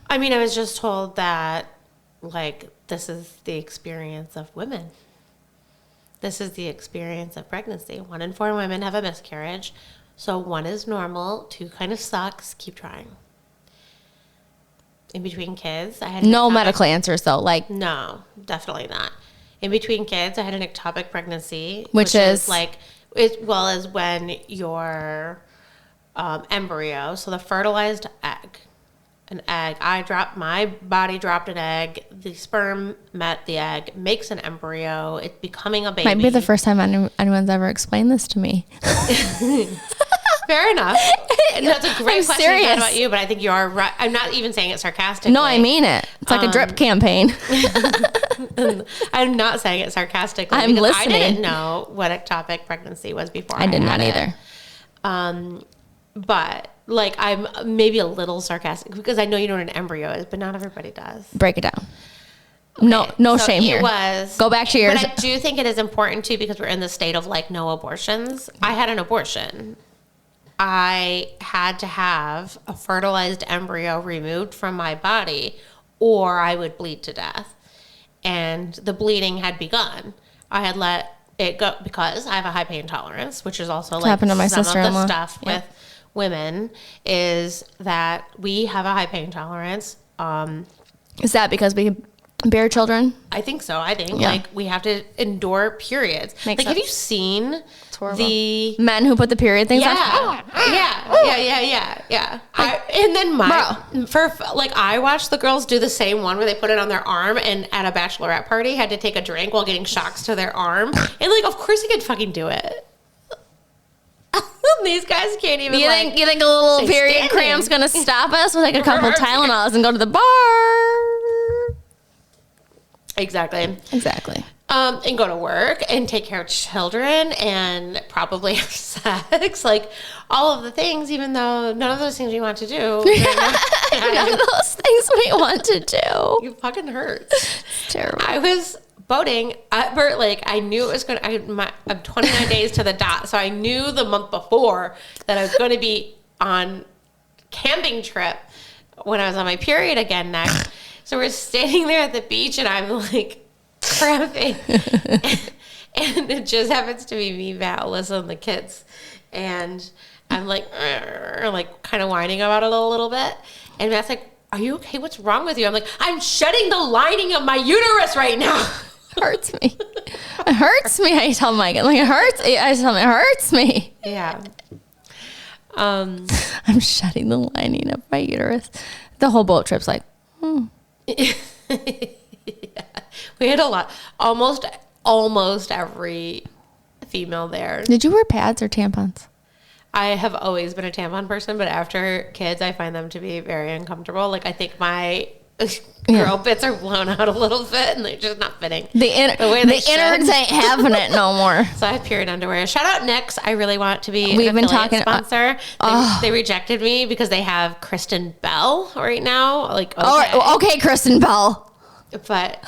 I mean, I was just told that like this is the experience of women. This is the experience of pregnancy. 1 in 4 women have a miscarriage. So 1 is normal, 2 kind of sucks. Keep trying. In between kids, I had no medical answers though. Like no, definitely not. In between kids, I had an ectopic pregnancy, which is like as when your embryo, so the fertilized egg. My body dropped an egg, the sperm met the egg, makes an embryo, it's becoming a baby. Might be the first time anyone's ever explained this to me. Fair enough. That's a great question about you, but I think you are right. I'm not even saying it sarcastically. No, I mean it. It's like a drip campaign. I'm not saying it sarcastically. I'm listening. I didn't know what ectopic pregnancy was before I did not either. But like I'm maybe a little sarcastic because I know you know what an embryo is, but not everybody does. Break it down. Okay. No shame here. Go back to yours. But I do think it is important too because we're in the state of like no abortions. I had an abortion. I had to have a fertilized embryo removed from my body or I would bleed to death. And the bleeding had begun. I had let because I have a high pain tolerance, which is also like happened to my some of sister-in-law. the stuff with women is that we have a high pain tolerance. Is that because we bear children? I think so. I think like we have to endure periods. Makes like, have sense. you seen horrible. the Men who put the period things on? yeah. And then I watched the girls do the same one where they put it on their arm and at a bachelorette party had to take a drink while getting shocks to their arm. And like, of course they could fucking do it. These guys can't even. You think a little stay period standing. cramp's gonna stop us? We'll take a couple Tylenols and go to the bar. Exactly. And go to work and take care of children and probably have sex. Like all of the things, even though none of those things we want to do. None of those things we want to do. You fucking hurt. It's terrible. I was boating at Burt Lake. I knew it was going to, I'm 29 days to the dot. So I knew the month before that I was going to be on camping trip when I was on my period again next. So we're standing there at the beach and I'm like cramping. And it just happens to be me, Matt, Alyssa, and the kids. And I'm like kind of whining about it a little bit. And Matt's like, are you okay? What's wrong with you? I'm like, I'm shedding the lining of my uterus right now. It hurts me. It hurts me. I tell Mike, like it hurts. I tell him it hurts me. Yeah. I'm shedding the lining of my uterus. The whole boat trip's like, Yeah. We had a lot. Almost every female there. Did you wear pads or tampons? I have always been a tampon person, but after kids, I find them to be very uncomfortable. Like, I think my girl bits are blown out a little bit, and they're just not fitting. The innards ain't having it no more. So I have period underwear. Shout out Knix. I really want to be We've an been affiliate talking sponsor. They rejected me because they have Kristen Bell right now. Like, Okay, Kristen Bell. But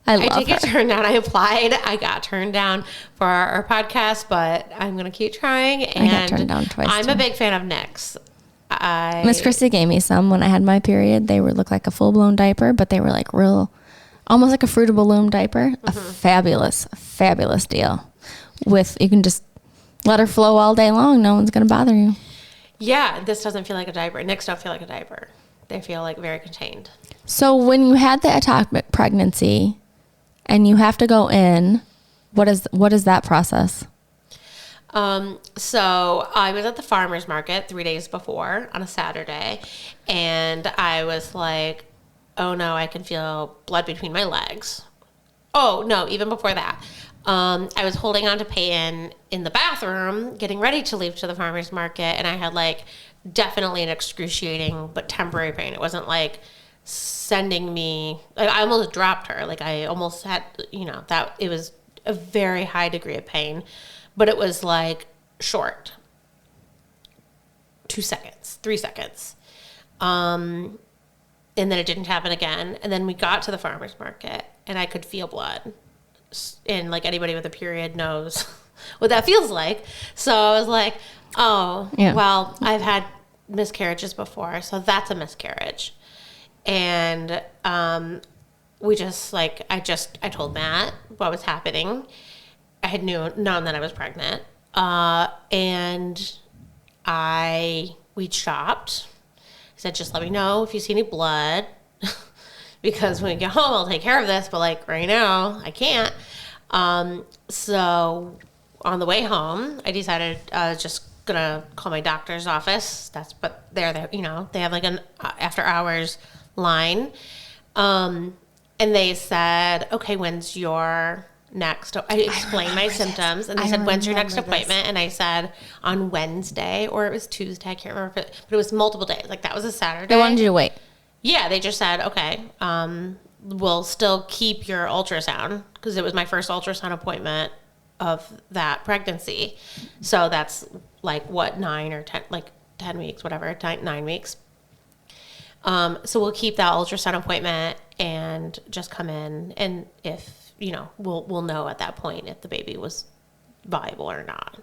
I love did get her. turned down. I applied. I got turned down for our podcast, but I'm going to keep trying. And I got turned down twice, I'm too. a big fan of Knix. Miss Christie gave me some when I had my period. They would look like a full-blown diaper, but they were like real, almost like a Fruit of the Loom diaper. A fabulous deal. You can just let her flow all day long. No one's going to bother you. Yeah, this doesn't feel like a diaper. Knix don't feel like a diaper. They feel like very contained. So when you had the ectopic pregnancy and you have to go in, what is that process? So I was at the farmer's market 3 days before on a Saturday, and I was like, oh no, I can feel blood between my legs. Oh no, even before that. I was holding on to Peyton in the bathroom, getting ready to leave to the farmer's market, and I had like definitely an excruciating but temporary pain. It wasn't like sending me, like I almost dropped her. Like I almost had, that it was a very high degree of pain, but it was like short, 2 seconds, 3 seconds. And then it didn't happen again. And then we got to the farmer's market and I could feel blood. And like anybody with a period knows what that feels like. So I was like, well, I've had miscarriages before, so that's a miscarriage. And we just like, I told Matt what was happening. I had known that I was pregnant. And we chopped. I said, just let me know if you see any blood. Because when we get home, I'll take care of this. But like right now, I can't. So on the way home, I decided I was just gonna call my doctor's office. But they have like an after hours line. And they said, okay, when's your next? I explained my symptoms, and they said, when's your next appointment? And I said, on Wednesday, or it was Tuesday. I can't remember, but it was multiple days. Like that was a Saturday. They wanted you to wait. Yeah, they just said, okay, we'll still keep your ultrasound, because it was my first ultrasound appointment of that pregnancy. So that's like 9 or 10, like 10 weeks, whatever, 9 weeks. So we'll keep that ultrasound appointment and just come in, and if, we'll know at that point if the baby was viable or not.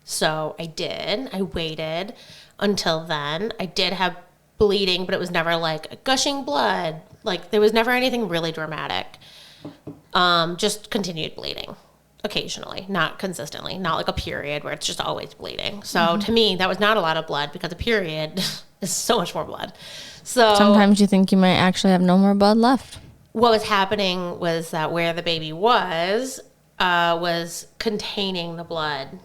So I did. I waited until then. I did have bleeding, but it was never like gushing blood. Like there was never anything really dramatic. Just continued bleeding. occasionally, not consistently, not like a period where it's just always bleeding. So to me, that was not a lot of blood because a period is so much more blood. So Sometimes you think you might actually have no more blood left. what was happening was that where the baby was containing the blood.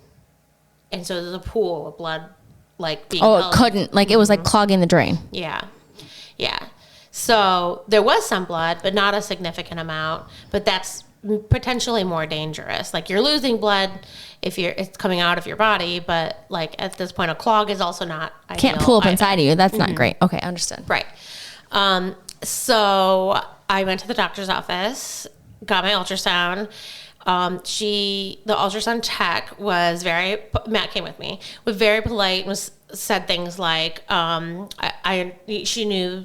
And so there's a pool of blood like being Oh, held. it couldn't. Like, it was like clogging the drain. Yeah. Yeah. So there was some blood, but not a significant amount. But that's potentially more dangerous. Like, you're losing blood if it's coming out of your body, but like at this point, a clog is also not Can't ideal pull up either. inside of you. That's not great. Okay, understood. Right. So I went to the doctor's office, got my ultrasound. The ultrasound tech was Matt came with me, was very polite and said things like, she knew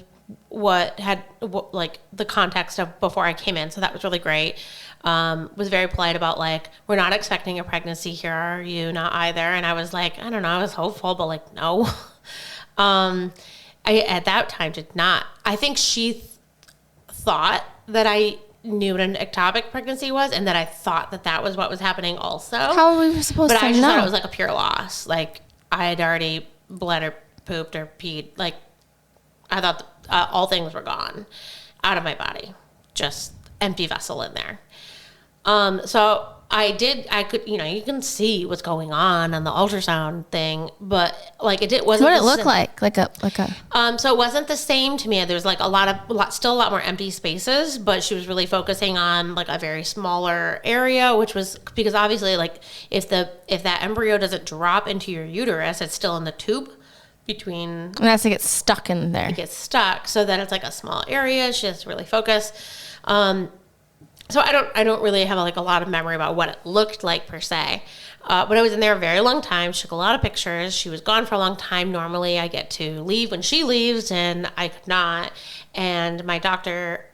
what the context of before I came in. So that was really great. Was very polite about like, we're not expecting a pregnancy here. Are you? Not either. And I was like, I don't know. I was hopeful, but like, no. I at that time did not. I think she thought that I knew what an ectopic pregnancy was, and that I thought that was what was happening also. How are we supposed But to I just know? thought it was like a pure loss. Like, I had already bled or pooped or peed. Like, I thought all things were gone out of my body, just empty vessel in there. So I could, you can see what's going on the ultrasound thing, but like wasn't. What did it look like? Like a. So it wasn't the same to me. There was like still a lot more empty spaces, but she was really focusing on like a very smaller area, which was because obviously like if that embryo doesn't drop into your uterus, it's still in the tube between. And that's to get stuck in there. It gets stuck. So then it's like a small area. She has to really focus. So I don't really have like a lot of memory about what it looked like per se. But I was in there a very long time. She took a lot of pictures. She was gone for a long time. Normally I get to leave when she leaves, and I could not. And my doctor,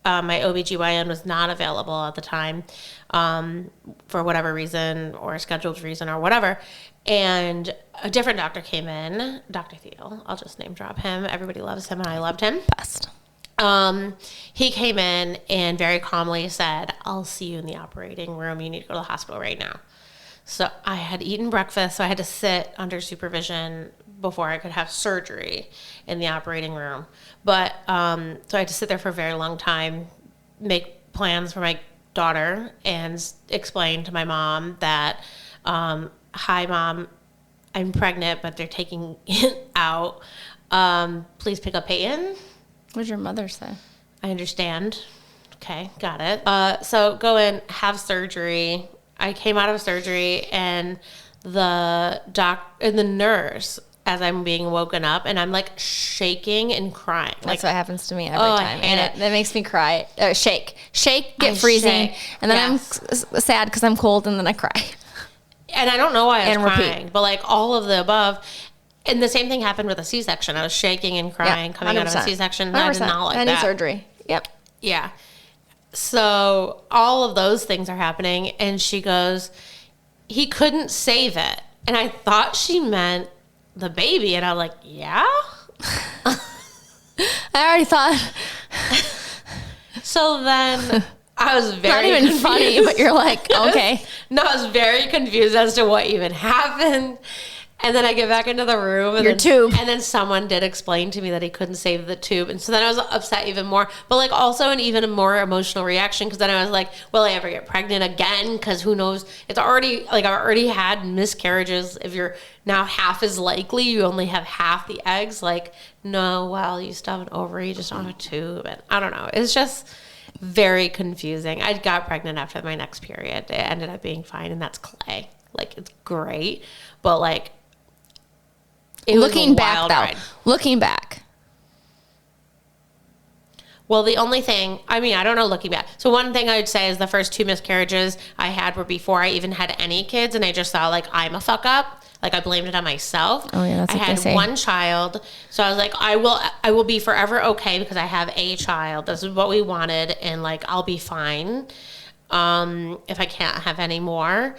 my OBGYN was not available at the time for whatever reason, or a scheduled reason or whatever. And a different doctor came in, Dr. Thiel. I'll just name drop him. Everybody loves him, and I loved him. Best. He came in and very calmly said, I'll see you in the operating room. You need to go to the hospital right now. So I had eaten breakfast, so I had to sit under supervision before I could have surgery in the operating room. But so I had to sit there for a very long time, make plans for my daughter, and explain to my mom that, hi, Mom, I'm pregnant, but they're taking it out. Please pick up Peyton. What did your mother say? I understand. Okay, got it. So go in, have surgery. I came out of surgery, and the nurse, as I'm being woken up, and I'm like shaking and crying. That's what happens to me every I time. hate And it. that makes me cry. Shake, get I freezing. shake. And then Yes. I'm sad because I'm cold, and then I cry. And I don't know why I was And repeat. crying, but like all of the above. And the same thing happened with a C-section. I was shaking and crying coming out of a 100%. C-section. And I did not like Any that. surgery. Yep. Yeah. So all of those things are happening. And she goes, he couldn't save it. And I thought she meant the baby. And I was like, yeah? I already thought. So then I was very Not even confused. funny, but you're like, okay. No, I was very confused as to what even happened. And then I get back into the room. And Your tube. And then someone did explain to me that he couldn't save the tube. And so then I was upset even more. But like also an even more emotional reaction, because then I was like, will I ever get pregnant again? Because who knows? It's already, like I've already had miscarriages. If you're now half as likely, you only have half the eggs. Like, no, well, you still have an ovary, you just don't have a tube. And I don't know. It's just very confusing. I got pregnant after my next period. It ended up being fine, and that's Clay. Like, it's great. But like, it was a Looking back, wild though. ride. Looking back. Well, the only thing, I mean, I don't know looking back. So one thing I would say is the first two miscarriages I had were before I even had any kids, and I just thought like I'm a fuck up. Like I blamed it on myself. Oh, yeah, that's I what they had say. one child, so I was like, I will be forever okay because I have a child. This is what we wanted, and like I'll be fine if I can't have any more.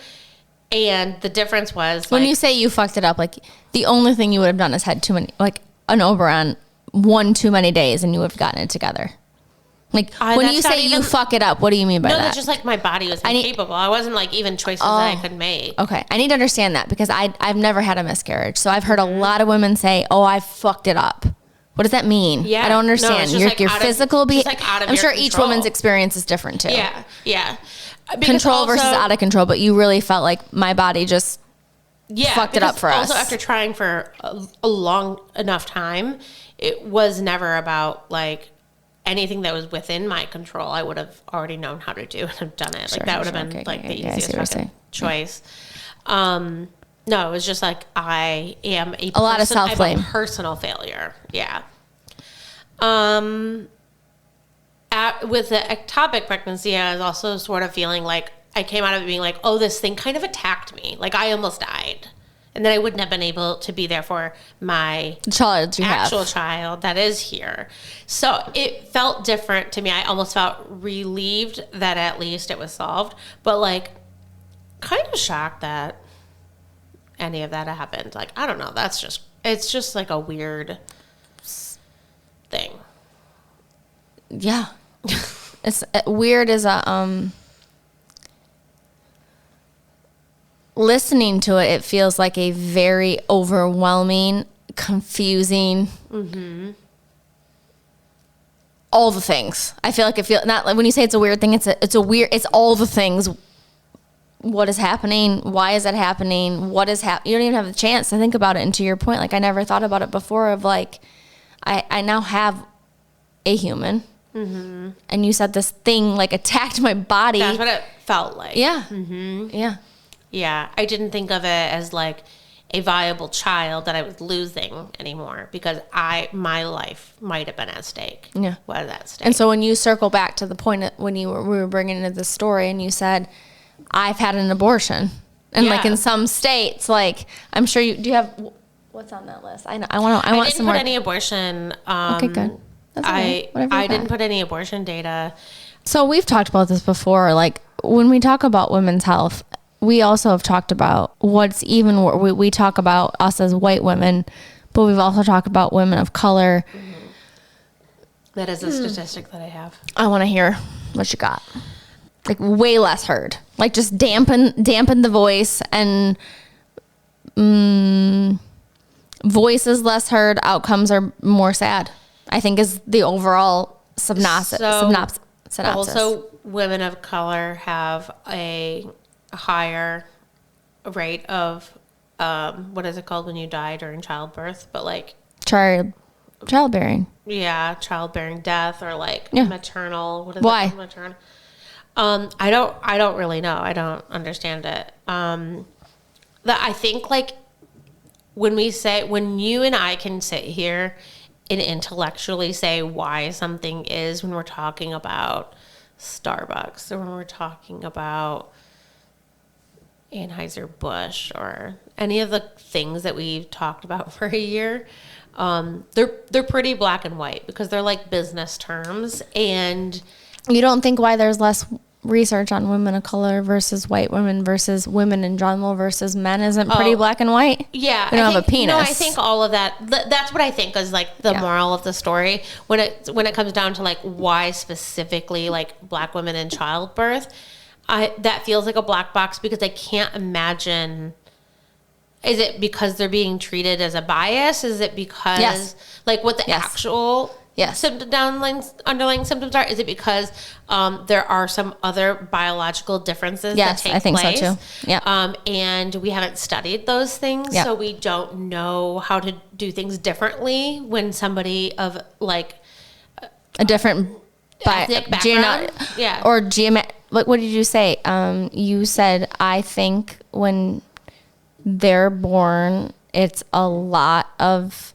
And the difference was When like, you say you fucked it up, like the only thing you would have done is had too many, like an Oberon, one too many days, and you would have gotten it together. Like when that's you not say you even- fuck it up, what do you mean by No, that? that's just like my body was need- incapable. I wasn't like even choices that I could make. Okay, I need to understand that because I've never had a miscarriage. So I've heard Mm-hmm. a lot of women say, "Oh, I fucked it up." What does that mean? Yeah. I don't No, it's understand. just your like your out of- physical just like out of I'm your sure each control. woman's experience is different too. Yeah. Yeah. Because Control versus also- out of control, but you really felt like my body just fucked it up because for us. Also, after trying for a long enough time, it was never about like anything that was within my control. I would have already known how to do and have done it. Sure, Like that would sure, have been okay, like okay, the yeah, I see easiest what you're fucking saying. choice. No, it was just like I am A lot of self-blame. I'm a personal failure. Yeah. With the ectopic pregnancy, I was also sort of feeling like I came out of it being like, oh, this thing kind of attacked me. Like I almost died. And then I wouldn't have been able to be there for my The child you actual have. child that is here. So it felt different to me. I almost felt relieved that at least it was solved, but like kind of shocked that any of that happened. Like, I don't know. It's just like a weird thing. Yeah. It's weird as a listening to it, it feels like a very overwhelming, confusing, all the things. I feel like not like when you say it's a weird thing, it's all the things. What is happening? Why is it happening? What is happening? You don't even have the chance to think about it. And to your point, like I never thought about it before of like, I now have a human. Mm-hmm. And you said this thing like attacked my body. That's what it felt like. Yeah. Mm-hmm. Yeah. Yeah. I didn't think of it as like a viable child that I was losing anymore because my life might have been at stake. Yeah. Was at stake. And so when you circle back to the point when we were bringing into the story and you said, I've had an abortion. And like Yeah. in some states, like I'm sure do you have, what's on that list? I want I some didn't more. put any abortion. Okay, good. That's all right. Whatever you I didn't got. put any abortion data. So we've talked about this before. Like when we talk about women's health, we also have talked about what's even, we talk about us as white women, but we've also talked about women of color. That is a statistic that I have. I want to hear what you got. Like way less heard. Like just dampen the voice and voice is less heard. Outcomes are more sad. I think is the overall synopsis. Also, women of color have a higher rate of what is it called when you die during childbirth? But like childbearing. yeah, childbearing death or like Yeah. maternal. What is Why? it called? Maternal. I don't really know. I don't understand it. That I think like when you and I can sit here and intellectually say why something is when we're talking about Starbucks or when we're talking about Anheuser-Busch or any of the things that we've talked about for a year, they're pretty black and white because they're like business terms. And You don't think why there's less research on women of color versus white women versus women in general versus men isn't pretty black and white? yeah, We don't have a penis. No, I think all of that. That's what I think is like the Yeah. moral of the story when it comes down to like why specifically like black women in childbirth. That feels like a black box because I can't imagine. Is it because they're being treated as a bias? Is it because Yes. like what the Yes. actual Yes. underlying symptoms are? Is it because there are some other biological differences Yes, that take I think so place? too. Yeah. And we haven't studied those things, Yeah. so we don't know how to do things differently when somebody of like A different ethnic background. Yeah. Or what did you say? You said, I think when they're born, it's a lot of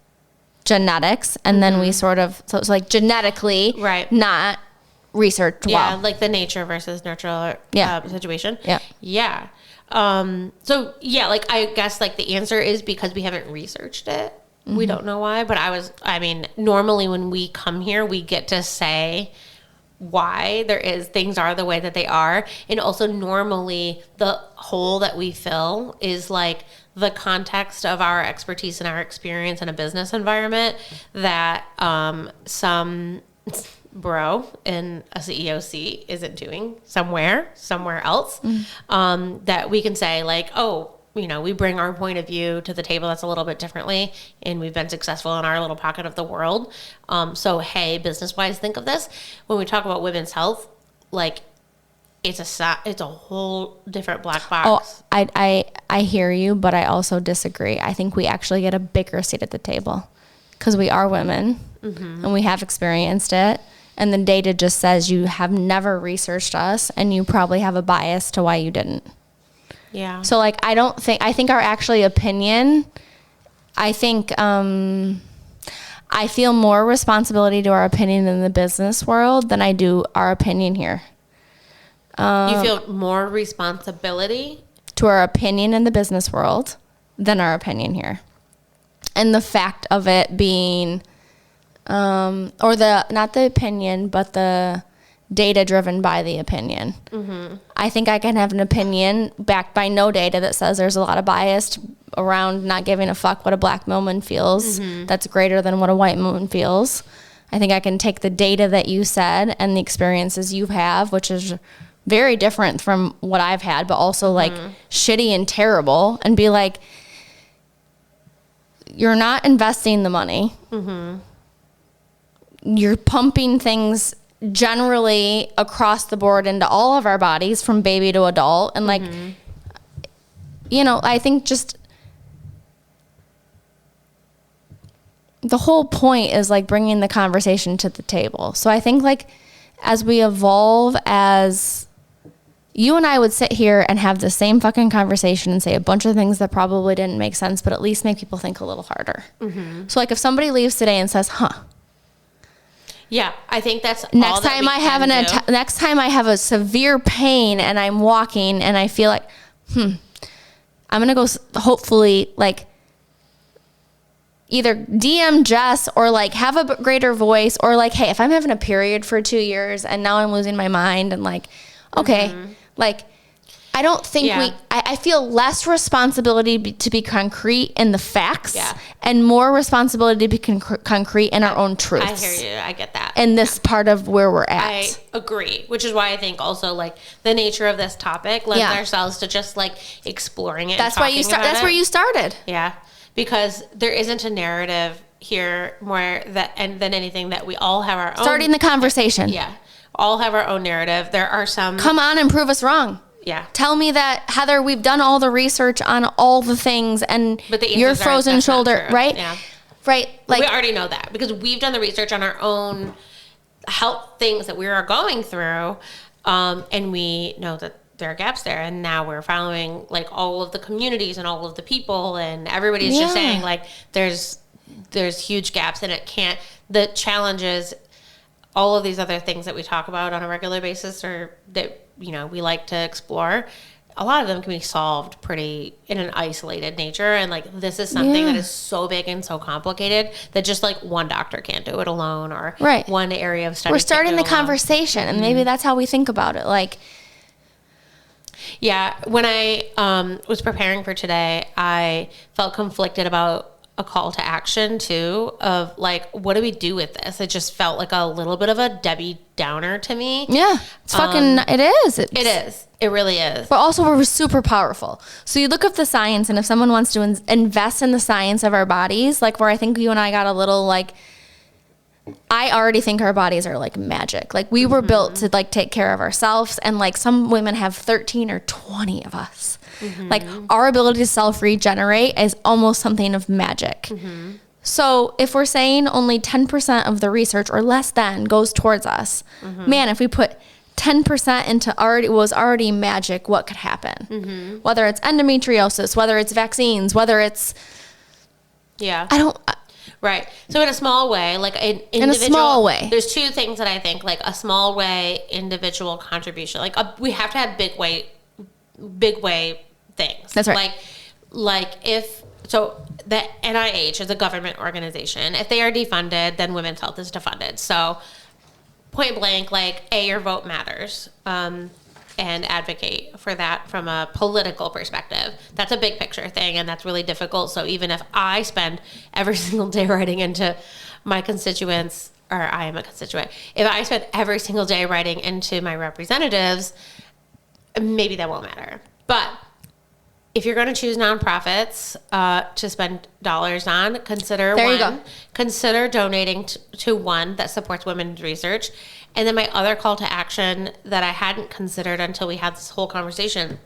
genetics. And then we sort of, so it's like genetically, Right. not researched Yeah, well. like the nature versus nurture Yeah. situation. Yeah. Yeah. So yeah, like I guess like the answer is because we haven't researched it. We don't know why, but normally when we come here, we get to say why things are the way that they are. And also normally the hole that we fill is like the context of our expertise and our experience in a business environment that some bro in a CEO seat isn't doing somewhere else, that we can say like, oh, we bring our point of view to the table that's a little bit differently, and we've been successful in our little pocket of the world. So, hey, business-wise, think of this. When we talk about women's health, like, it's a whole different black box. Oh, I hear you, but I also disagree. I think we actually get a bigger seat at the table because we are women and we have experienced it. And the data just says you have never researched us and you probably have a bias to why you didn't. Yeah. So like, I think our actually opinion, I feel more responsibility to our opinion in the business world than I do our opinion here. You feel more responsibility to our opinion in the business world than our opinion here. And the fact of it being, not the opinion, but the data driven by the opinion. I think I can have an opinion backed by no data that says there's a lot of bias around not giving a fuck what a black woman feels that's greater than what a white woman feels. I think I can take the data that you said and the experiences you have, which is very different from what I've had, but also like shitty and terrible, and be like, you're not investing the money. You're pumping things generally across the board into all of our bodies from baby to adult. And like, I think just the whole point is like bringing the conversation to the table. So I think like as we evolve, as you and I would sit here and have the same fucking conversation and say a bunch of things that probably didn't make sense, but at least make people think a little harder. So like if somebody leaves today and says, yeah, I think that's next time I have a severe pain and I'm walking and I feel like, I'm going to go hopefully like either DM Jess or like have a greater voice, or like, hey, if I'm having a period for 2 years and now I'm losing my mind and like, okay, like I don't think I feel less responsibility to be concrete in the facts and more responsibility to be concrete in our own truths. I hear you. I get that. And this part of where we're at. I agree, which is why I think also like the nature of this topic lends ourselves to just like exploring it. That's why you start. That's where you started. Yeah, because there isn't a narrative here more than anything that we all have our own. Starting the conversation. Yeah, all have our own narrative. There are some. Come on and prove us wrong. Yeah. Tell me that, Heather, we've done all the research on all the things and your frozen shoulder, right? Yeah. Right. Like, we already know that because we've done the research on our own health things that we are going through. And we know that there are gaps there. And now we're following like all of the communities and all of the people, and everybody's just saying like there's huge gaps, and the challenges, all of these other things that we talk about on a regular basis or that, we like to explore, a lot of them can be solved pretty in an isolated nature. And like, this is something that is so big and so complicated that just like one doctor can't do it alone, or one area of study. We're starting the conversation, and maybe that's how we think about it. Like, when I was preparing for today, I felt conflicted about a call to action too, of like, what do we do with this? It just felt like a little bit of a Debbie Downer to me. Yeah, it's fucking, it is. It is. It really is. But also we're super powerful. So you look up the science, and if someone wants to invest in the science of our bodies, like where I think you and I got a little like, I already think our bodies are like magic. Like we were built to like take care of ourselves, and like some women have 13 or 20 of us. Like our ability to self-regenerate is almost something of magic. So if we're saying only 10% of the research or less than goes towards us, man, if we put 10% into was already magic, what could happen? Whether it's endometriosis, whether it's vaccines, whether it's, Right. So in a small way, like an individual, in a small way, there's two things that I think, like a small way, individual contribution. Like we have to have big way things. That's right. Like if the NIH is a government organization. If they are defunded, then women's health is defunded. So point blank, like your vote matters. And advocate for that from a political perspective. That's a big picture thing, and that's really difficult. So even if I spend every single day writing into my constituents I am a constituent. If I spend every single day writing into my representatives, maybe that won't matter. But if you're going to choose nonprofits to spend dollars on, consider There you go. Consider donating to one that supports women's research. And then my other call to action that I hadn't considered until we had this whole conversation.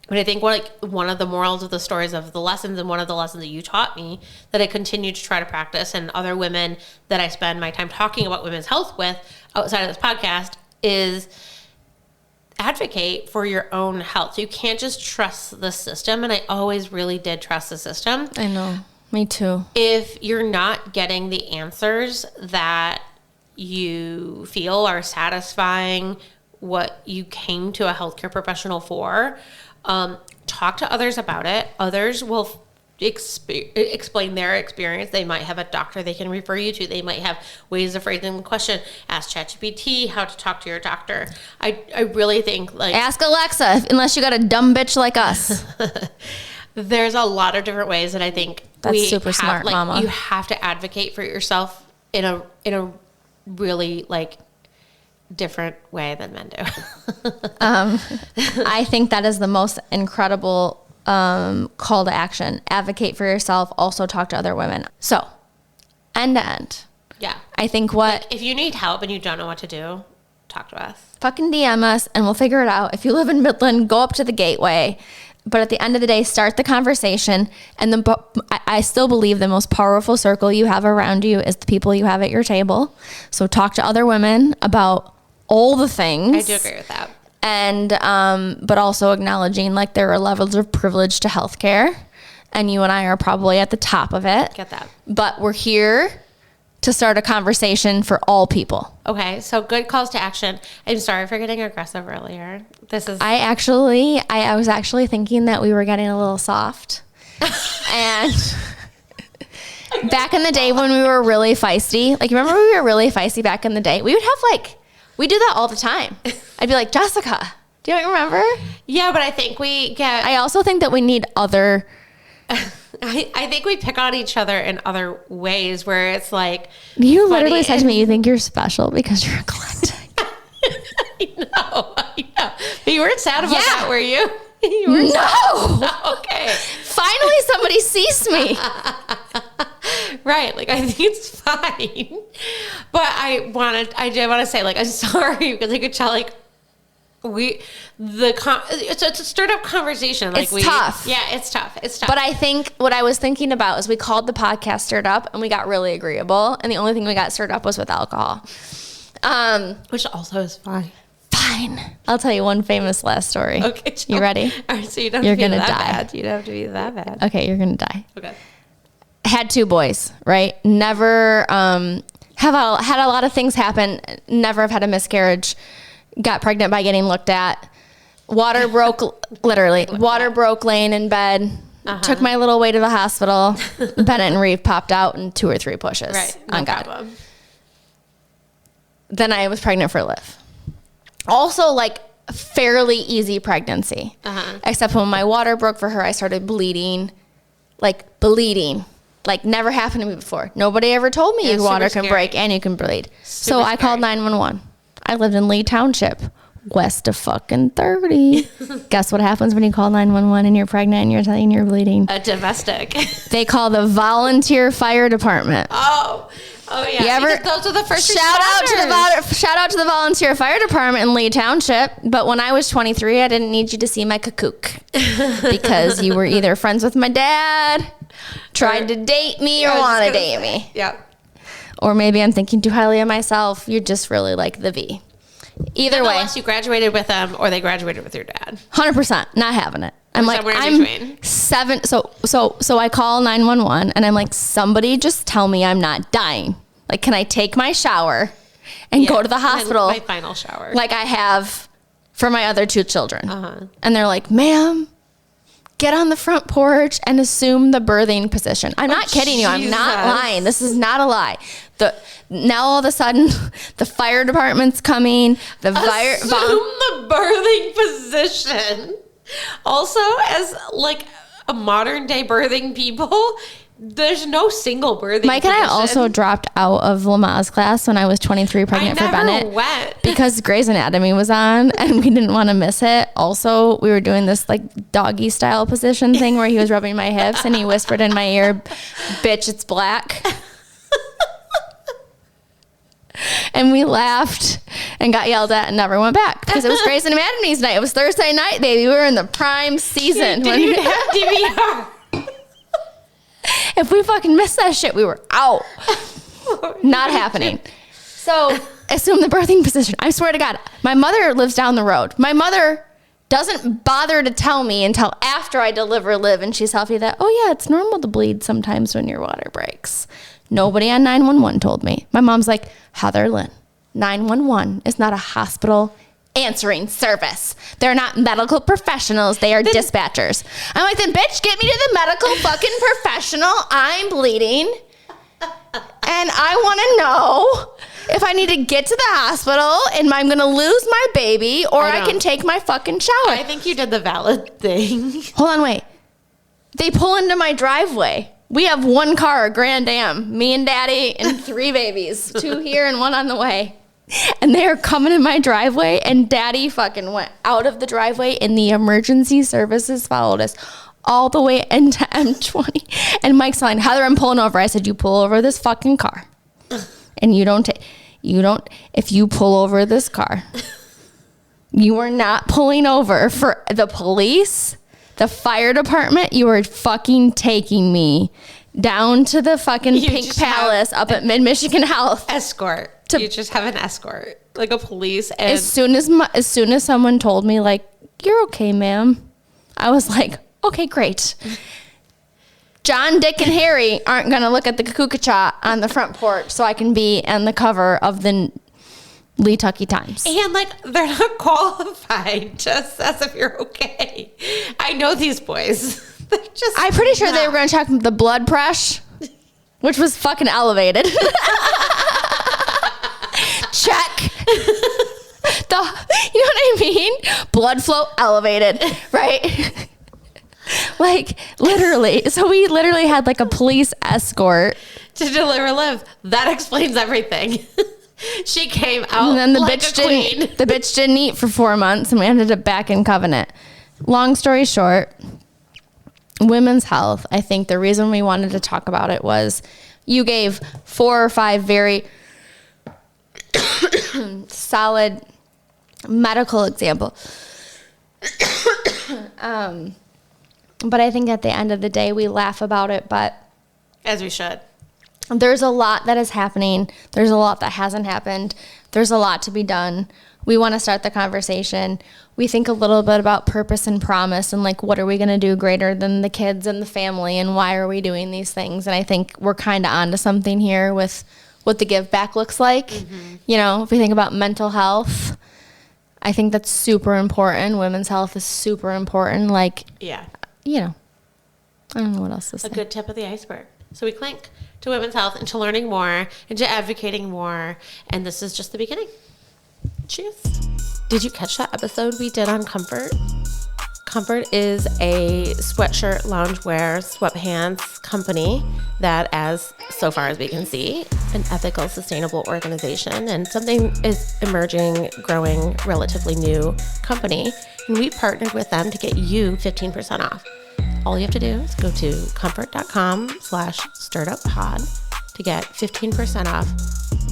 But I think one of the morals of the stories of the lessons, and one of the lessons that you taught me that I continue to try to practice, and other women that I spend my time talking about women's health with outside of this podcast, is advocate for your own health. You can't just trust the system. And I always really did trust the system. I know. Me too. If you're not getting the answers that you feel are satisfying what you came to a healthcare professional for, talk to others about it. Others will explain their experience. They might have a doctor they can refer you to. They might have ways of phrasing the question. Ask ChatGPT how to talk to your doctor. I really think Ask Alexa, unless you got a dumb bitch like us. there's a lot of different ways that I think That's super smart, Mama. You have to advocate for yourself in a really different way than men do. I think that is the most incredible call to action. Advocate for yourself. Also talk to other women. So, end to end. Yeah. I think If you need help and you don't know what to do, talk to us. fucking DM us and we'll figure it out. If you live in Midland, go up to the gateway. But at the end of the day, start the conversation. And I still believe the most powerful circle you have around you is the people you have at your table. So talk to other women about all the things. I do agree with that. And but also acknowledging there are levels of privilege to healthcare, and you and I are probably at the top of it. Get that. But we're here to start a conversation for all people. Okay, so good calls to action. I'm sorry for getting aggressive earlier. I was actually thinking that we were getting a little soft. And back in the day when we were really feisty, remember when we were really feisty back in the day? We would have we do that all the time. I'd be like, Jessica, do you remember? Yeah, but I think I also think that we need other... I think we pick on each other in other ways where it's You literally said to me, you think you're special because you're eclectic. I know. But you weren't sad about that, were you? No! Okay. Finally somebody sees me. Right. I think it's fine. But I did want to say, I'm sorry because I could tell, it's a stirred up conversation. It's tough. Yeah, it's tough. It's tough. But I think what I was thinking about is we called the podcast Stirred Up and we got really agreeable. And the only thing we got stirred up was with alcohol. Which also is fine. Fine. I'll tell you one famous last story. Okay. You ready? All right, so you don't You're have to be gonna that die. bad. You don't have to be that bad. Okay, you're going to die. Okay. Had 2 boys, right? Never had a lot of things happen. Never have had a miscarriage. Got pregnant by getting looked at. Water broke, literally. Water broke laying in bed. Took my little way to the hospital. Bennett and Reeve popped out in 2 or 3 pushes. Right. On God. Problem. Then I was pregnant for Liv. Also, fairly easy pregnancy. Except when my water broke for her, I started bleeding. Bleeding. Never happened to me before. Nobody ever told me your water can break and you can bleed. So I called 911. I lived in Lee Township, west of fucking 30. Guess what happens when you call 911 and you're pregnant and you're telling you're bleeding? A domestic. They call the volunteer fire department. Oh yeah. You ever, because those are the first shout out to the volunteer fire department in Lee Township. But when I was 23, I didn't need you to see my kakook because you were either friends with my dad, tried to date me, or want to date me. Yeah. Or maybe I'm thinking too highly of myself. You're just really like the V. Either way, you graduated with them or they graduated with your dad. 100% not having it. I'm between. 7. So I call 911 and I'm like, somebody just tell me I'm not dying. Can I take my shower and go to the hospital? My final shower. Like I have for my other 2 children. And they're like, ma'am, get on the front porch and assume the birthing position. I'm not kidding you. I'm not lying. This is not a lie. Now all of a sudden, the fire department's coming. Assume the birthing position. Also, as a modern day birthing people, There's no single birthing Mike and I position. also dropped out of Lamaze class when I was 23 pregnant for Bennett. Went. Because Grey's Anatomy was on and we didn't want to miss it. Also, we were doing this like doggy style position thing where he was rubbing my hips and he whispered in my ear, "Bitch, it's black." And we laughed and got yelled at and never went back because it was Grey's Anatomy's night. It was Thursday night, baby. We were in the prime season. Did you have DVR? If we fucking missed that shit, we were out. Not happening. So assume the birthing position. I swear to God, my mother lives down the road. My mother doesn't bother to tell me until after I deliver Liv and she's healthy that, oh yeah, it's normal to bleed sometimes when your water breaks. Nobody on 911 told me. My mom's like, Heather Lynn, 911 is not a hospital answering service. They're not medical professionals. They are dispatchers. I'm like, then bitch, get me to the medical fucking professional. I'm bleeding. And I want to know if I need to get to the hospital and I'm going to lose my baby or I can take my fucking shower. I think you did the valid thing. Hold on, wait. They pull into my driveway. We have one car, a Grand Am, me and Daddy and 3 babies, 2 here and 1 on the way. And they are coming in my driveway and Daddy fucking went out of the driveway and the emergency services followed us all the way into M20. And Mike's like, Heather, I'm pulling over. I said, you pull over this fucking car. And if you pull over this car, you are not pulling over for the police, the fire department. You are fucking taking me down to the fucking Pink Palace up at Mid-Michigan Health. Escort. You just have an escort, like a police. And as soon as someone told me, like, you're okay, ma'am, I was like, okay, great. John, Dick, and Harry aren't going to look at the cucaracha on the front porch so I can be on the cover of the Lee Tucky Times. And, like, they're not qualified just as if you're okay. I know these boys. They're just I'm pretty sure they were going to check the blood pressure, which was fucking elevated. Check. You know what I mean? Blood flow elevated, right? Like, literally. So we literally had like a police escort to deliver Liv. That explains everything. She came out and then the like bitch didn't eat for 4 months and we ended up back in Covenant. Long story short, women's health. I think the reason we wanted to talk about it was you gave 4 or 5 very solid medical example. But I think at the end of the day, we laugh about it, but as we should. There's a lot that is happening. There's a lot that hasn't happened. There's a lot to be done. We want to start the conversation. We think a little bit about purpose and promise and like, what are we going to do greater than the kids and the family and why are we doing these things? And I think we're kind of onto something here with what the give back looks like. Mm-hmm. You know, if we think about mental health, I think that's super important. Women's health is super important. Like, yeah, you know, I don't know what else to say. A good tip of the iceberg. So we clink to women's health and to learning more and to advocating more. And this is just the beginning. Cheers. Did you catch that episode we did on Comfort? Comfort is a sweatshirt, loungewear, sweatpants company that, as so far as we can see, an ethical, sustainable organization and something is emerging, growing, relatively new company. And we partnered with them to get you 15% off. All you have to do is go to comfort.com/stirreduppod to get 15% off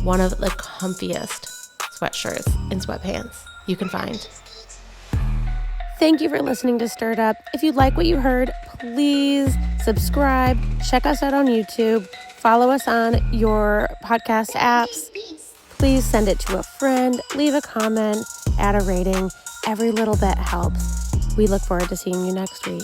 one of the comfiest sweatshirts and sweatpants you can find. Thank you for listening to Stirred Up. If you like what you heard, please subscribe, check us out on YouTube, follow us on your podcast apps. Please send it to a friend, leave a comment, add a rating. Every little bit helps. We look forward to seeing you next week.